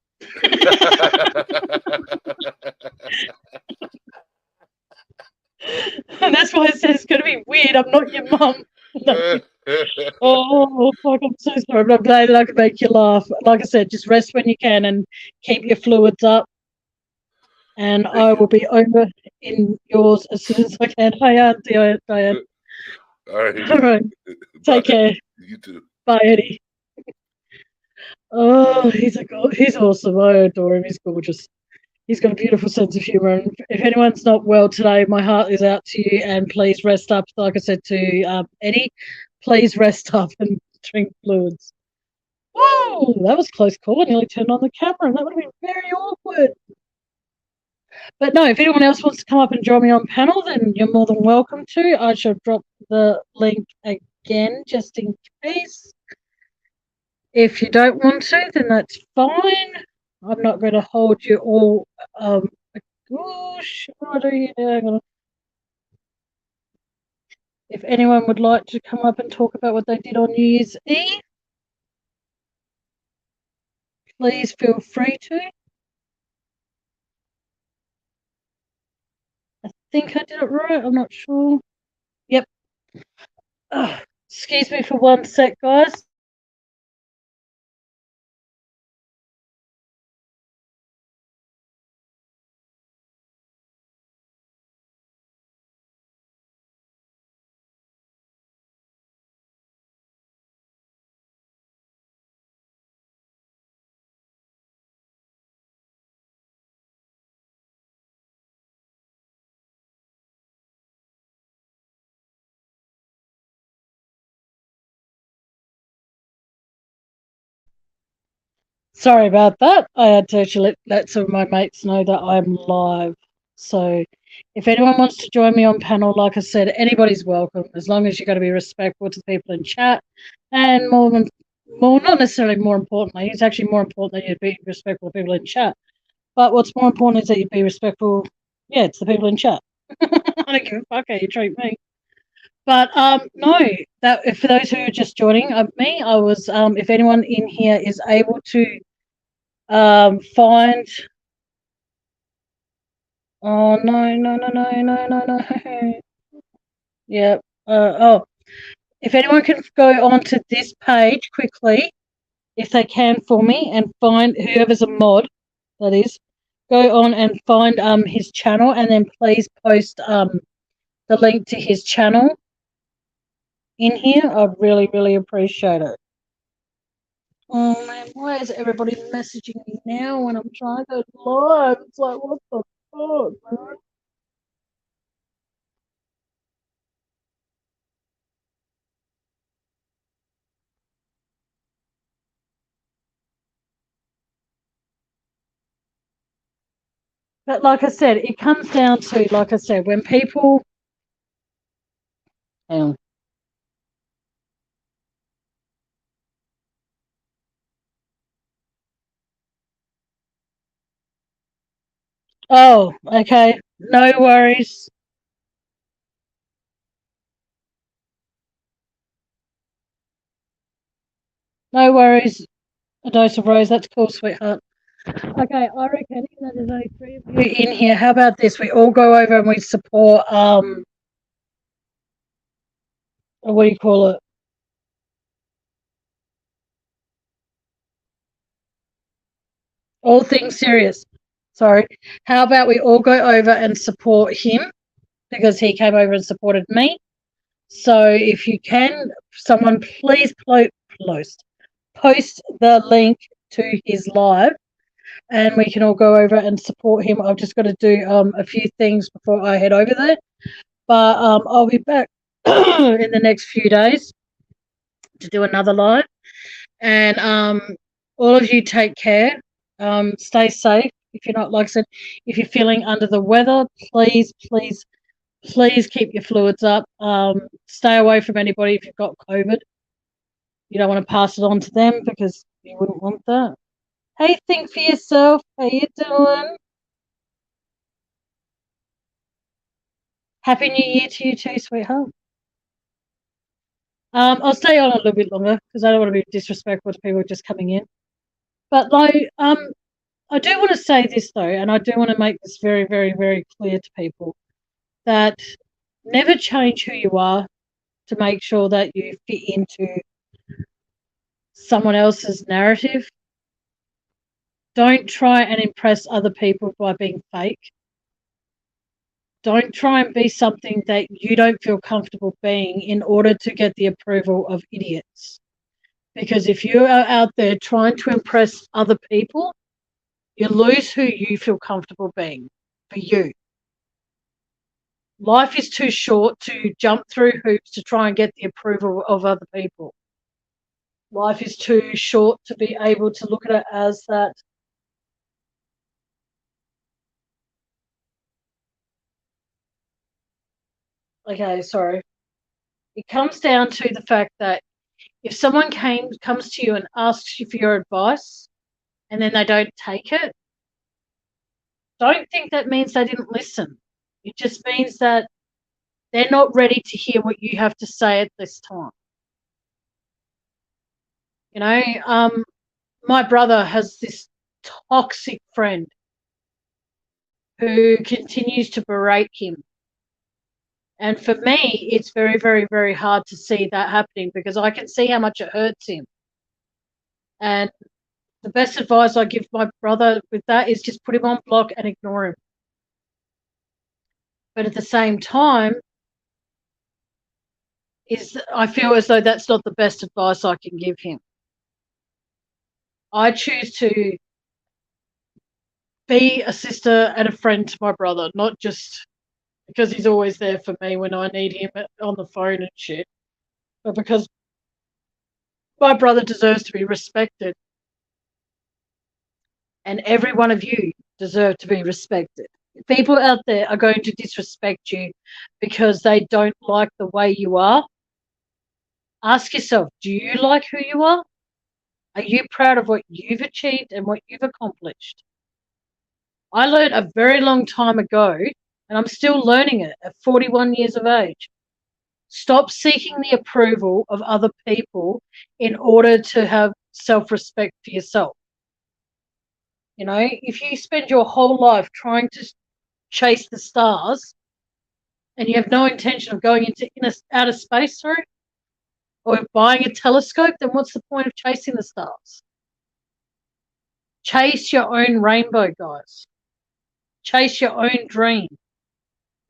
And that's why I said it's going to be weird. I'm not your mum. Oh, fuck, I'm so sorry, but I'm glad that I can make you laugh. Like I said, just rest when you can and keep your fluids up. And I will be over in yours as soon as I can. Hi, Diane.
All right.
All right. Take care.
You too.
Bye, Eddie. Oh, he's awesome. I adore him. He's gorgeous. He's got a beautiful sense of humour. And if anyone's not well today, my heart is out to you. And please rest up. Like I said to Eddie, please rest up and drink fluids. Whoa, that was a close call. I nearly turned on the camera, and that would have been very awkward. But no, if anyone else wants to come up and join me on panel, then you're more than welcome to. I shall drop the link again just in case. If you don't want to, then that's fine. I'm not going to hold you all. Gosh, what do I do here? Hang on. If anyone would like to come up and talk about what they did on New Year's Eve, please feel free to. I think I did it right. I'm not sure. Yep. Excuse me for 1 sec, guys. Sorry about that. I had to actually let some of my mates know that I'm live. So if anyone wants to join me on panel, like I said, anybody's welcome, as long as you're going to be respectful to the people in chat. And not necessarily more importantly, it's actually more important that you be respectful to people in chat. But what's more important is that you be respectful, to the people in chat. I don't give a fuck how you treat me. But no, that for those who are just joining me, I was if anyone in here is able to find. Oh no. Yeah. If anyone can go onto this page quickly, if they can for me, and find whoever's a mod, that is, go on and find his channel, and then please post the link to his channel in here. I'd really, really appreciate it. Oh man, why is everybody messaging me now when I'm trying to go live? It's like, what the fuck, man? But like I said, it comes down to, like I said, when people. Hang on. Oh, okay. No worries. No worries. A dose of rose. That's cool, sweetheart. Okay, I reckon that there's only 3 of you in here. How about this? We all go over and we support what do you call it? all things serious. Sorry. How about we all go over and support him because he came over and supported me. So if you can, someone please post the link to his live and we can all go over and support him. I've just got to do a few things before I head over there. But I'll be back in the next few days to do another live. And all of you take care. Stay safe. If you're not, like I said, if you're feeling under the weather, please keep your fluids up. Stay away from anybody if you've got COVID. You don't want to pass it on to them because you wouldn't want that. Hey, think for yourself. How you doing? Happy New Year to you too, sweetheart. I'll stay on a little bit longer because I don't want to be disrespectful to people just coming in. But like, I do want to say this though, and I do want to make this very, very, very clear to people that never change who you are to make sure that you fit into someone else's narrative. Don't try and impress other people by being fake. Don't try and be something that you don't feel comfortable being in order to get the approval of idiots. Because if you are out there trying to impress other people, you lose who you feel comfortable being for you. Life is too short to jump through hoops to try and get the approval of other people. Life is too short to be able to look at it as that. Okay, sorry. It comes down to the fact that if someone comes to you and asks you for your advice and then they don't take it, don't think that means they didn't listen. It just means that they're not ready to hear what you have to say at this time. You know, my brother has this toxic friend who continues to berate him. And for me, it's very, very, very hard to see that happening because I can see how much it hurts him. And the best advice I give my brother with that is just put him on block and ignore him. But at the same time, I feel as though that's not the best advice I can give him. I choose to be a sister and a friend to my brother, not just because he's always there for me when I need him on the phone and shit, but because my brother deserves to be respected. And every one of you deserve to be respected. People out there are going to disrespect you because they don't like the way you are. Ask yourself, do you like who you are? Are you proud of what you've achieved and what you've accomplished? I learned a very long time ago, and I'm still learning it at 41 years of age. Stop seeking the approval of other people in order to have self-respect for yourself. You know, if you spend your whole life trying to chase the stars and you have no intention of going into outer space through or buying a telescope, then what's the point of chasing the stars? Chase your own rainbow, guys. Chase your own dream.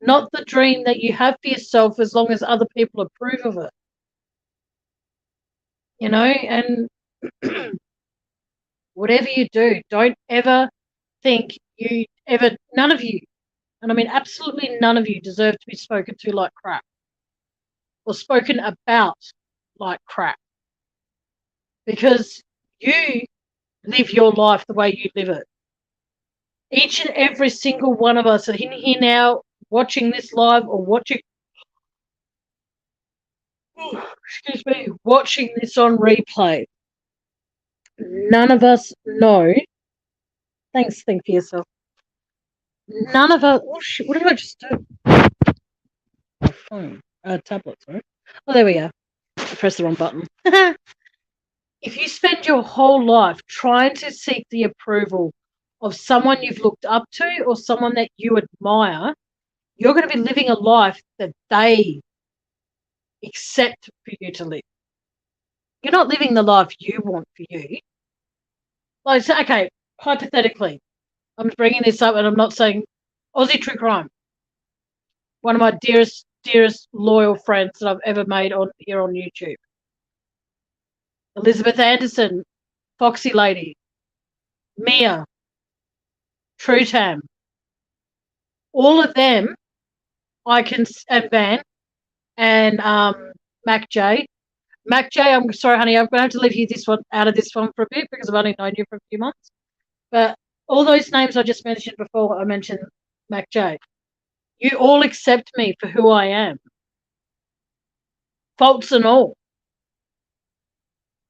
Not the dream that you have for yourself as long as other people approve of it. You know, and whatever you do, don't ever think none of you, and I mean absolutely none of you deserve to be spoken to like crap or spoken about like crap because you live your life the way you live it. Each and every single one of us are in here now watching this live or watching this on replay. None of us know. Thanks, think for yourself. None of us. Oh shit! What did I just do? Phone, tablet. Sorry. Oh, there we go. I pressed the wrong button. If you spend your whole life trying to seek the approval of someone you've looked up to or someone that you admire, you're going to be living a life that they accept for you to live. You're not living the life you want for you. Like, okay, hypothetically, I'm bringing this up and I'm not saying Aussie True Crime. One of my dearest loyal friends that I've ever made on here on YouTube. Elizabeth Anderson, Foxy Lady, Mia, True Tam. All of them, and Van, and Mac J. Mac J, I'm sorry, honey, I'm going to have to leave you out of this one for a bit because I've only known you for a few months. But all those names I just mentioned before, I mentioned Mac J. You all accept me for who I am. Faults and all.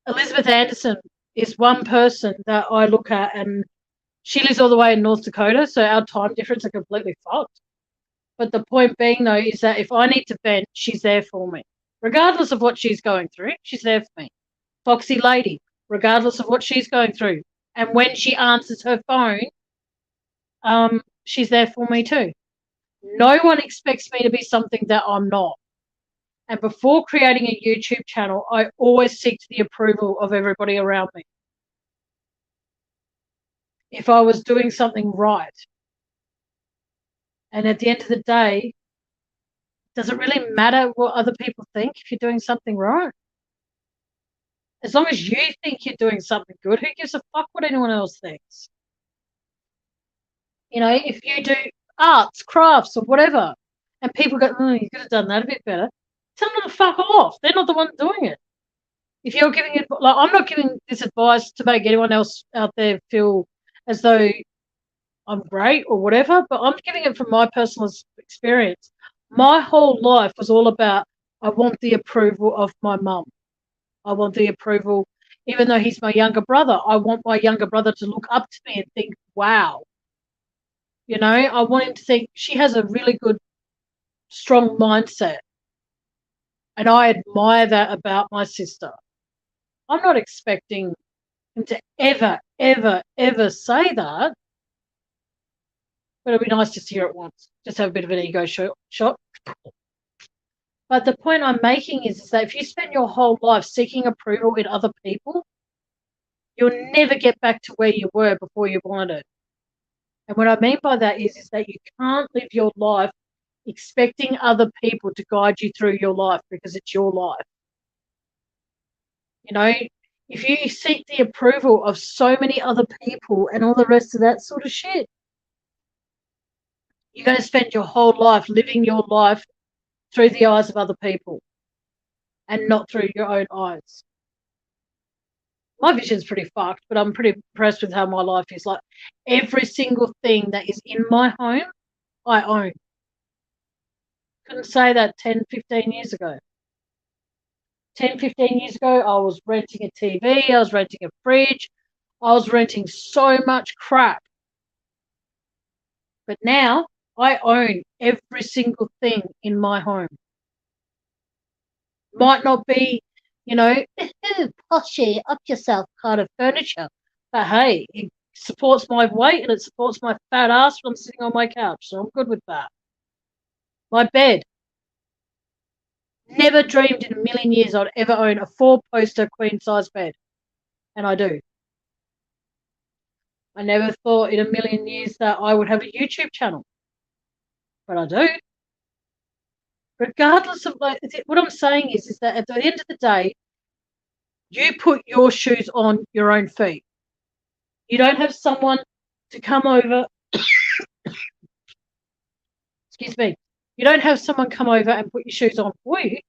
Elizabeth Anderson is one person that I look at, and she lives all the way in North Dakota, so our time difference are completely fucked. But the point being, though, is that if I need to vent, she's there for me. Regardless of what she's going through, she's there for me. Foxy Lady, regardless of what she's going through. And when she answers her phone, she's there for me too. No one expects me to be something that I'm not. And before creating a YouTube channel, I always seek the approval of everybody around me. If I was doing something right. And at the end of the day, does it really matter what other people think if you're doing something right? As long as you think you're doing something good, who gives a fuck what anyone else thinks? You know, if you do arts, crafts, or whatever, and people go, you could have done that a bit better, tell them to fuck off. They're not the one doing it. If you're giving it, like, I'm not giving this advice to make anyone else out there feel as though I'm great or whatever, but I'm giving it from my personal experience. My whole life was all about, I want the approval of my mum. I want the approval, even though he's my younger brother, I want my younger brother to look up to me and think, wow. You know, I want him to think she has a really good, strong mindset. And I admire that about my sister. I'm not expecting him to ever, ever, ever say that. But it'd be nice just to hear it once. Just have a bit of an ego shot. But the point I'm making is that if you spend your whole life seeking approval in other people, you'll never get back to where you were before you wanted. And what I mean by that is that you can't live your life expecting other people to guide you through your life because it's your life. You know, if you seek the approval of so many other people and all the rest of that sort of shit, you're going to spend your whole life living your life through the eyes of other people and not through your own eyes. My vision's pretty fucked, but I'm pretty impressed with how my life is. Like, every single thing that is in my home, I own. Couldn't say that 10, 15 years ago. 10, 15 years ago, I was renting a TV, I was renting a fridge, I was renting so much crap. But now, I own every single thing in my home. Might not be, you know, poshy, up yourself kind of furniture. But hey, it supports my weight and it supports my fat ass when I'm sitting on my couch. So I'm good with that. My bed. Never dreamed in a million years I'd ever own a 4-poster queen size bed. And I do. I never thought in a million years that I would have a YouTube channel. But I do. Regardless of, like, what I'm saying is that at the end of the day, you put your shoes on your own feet. You don't have someone to come over. Excuse me. You don't have someone come over and put your shoes on for you.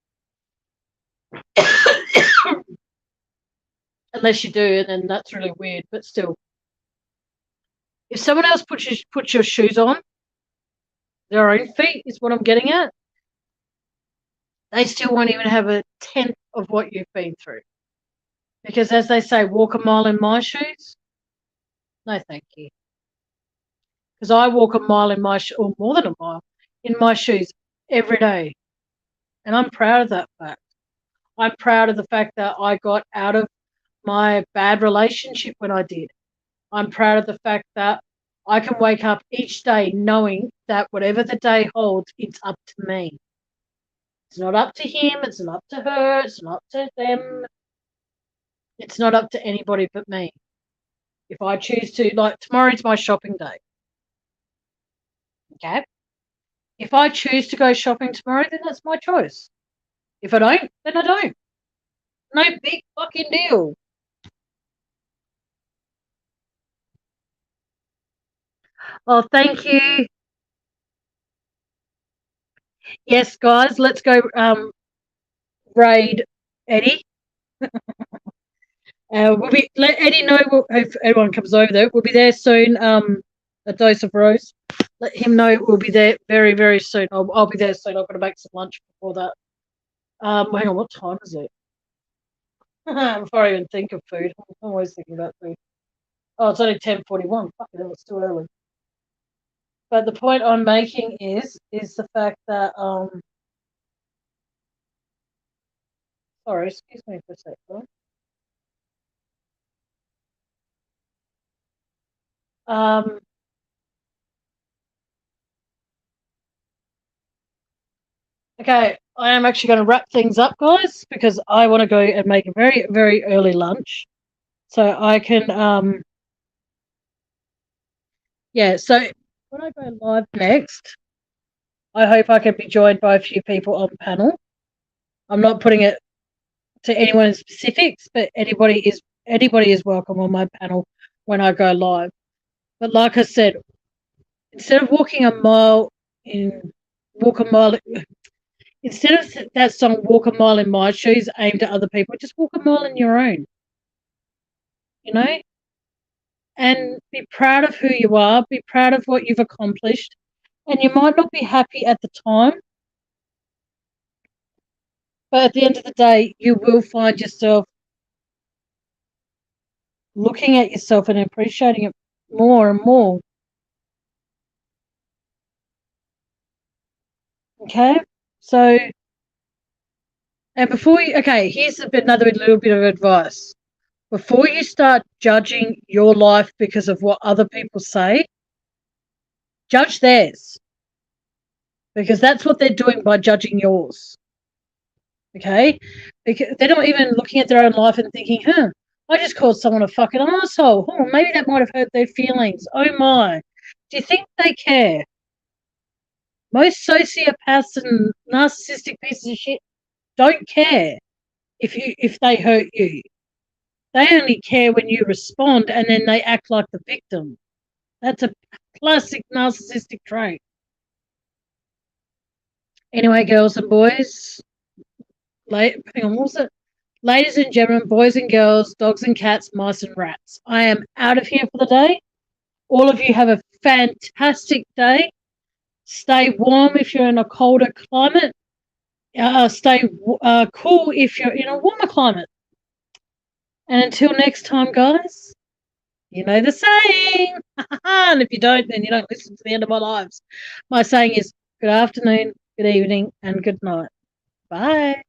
Unless you do, and then that's really weird, but still. If someone else puts your shoes on their own feet, is what I'm getting at, they still won't even have a tenth of what you've been through. Because as they say, walk a mile in my shoes. No, thank you. Because I walk a mile in my or more than a mile in my shoes every day. And I'm proud of that fact. I'm proud of the fact that I got out of my bad relationship when I did. I'm proud of the fact that I can wake up each day knowing that whatever the day holds, it's up to me. It's not up to him, it's not up to her, it's not up to them. It's not up to anybody but me. If I choose to, like tomorrow's my shopping day. Okay. If I choose to go shopping tomorrow, then that's my choice. If I don't, then I don't. No big fucking deal. Oh, thank you. Yes, guys, let's go raid Eddie. Let Eddie know if everyone comes over there. We'll be there soon. A dose of rose. Let him know we'll be there very, very soon. I'll be there soon. I've got to make some lunch before that. Hang on, what time is it? Before I even think of food, I'm always thinking about food. Oh, it's only 10:41. Fuck it, it's too early. But the point I'm making is the fact that sorry, excuse me for a second. Okay, I am actually going to wrap things up, guys, because I want to go and make a very, very early lunch, so I can yeah. So when I go live next, I hope I can be joined by a few people on panel. I'm not putting it to anyone in specifics, but anybody is welcome on my panel when I go live. But like I said, instead of walking a mile instead of that song "Walk a Mile in My Shoes" aimed at other people, just walk a mile in your own. You know, and be proud of who you are. Be proud of what you've accomplished, and you might not be happy at the time, but at the end of the day, you will find yourself looking at yourself and appreciating it more and more. Okay, so, and before you, okay, here's another little bit of advice. Before you start judging your life because of what other people say, judge theirs. Because that's what they're doing by judging yours. Okay? Because they're not even looking at their own life and thinking, I just called someone a fucking asshole. Oh, maybe that might have hurt their feelings. Oh my. Do you think they care? Most sociopaths and narcissistic pieces of shit don't care if they hurt you. They only care when you respond and then they act like the victim. That's a classic narcissistic trait. Anyway, girls and boys, hang on, what was it? Ladies and gentlemen, boys and girls, dogs and cats, mice and rats, I am out of here for the day. All of you have a fantastic day. Stay warm if you're in a colder climate. Stay cool if you're in a warmer climate. And until next time, guys, you know the saying. And if you don't, then you don't listen to the end of my lives. My saying is good afternoon, good evening, and good night. Bye.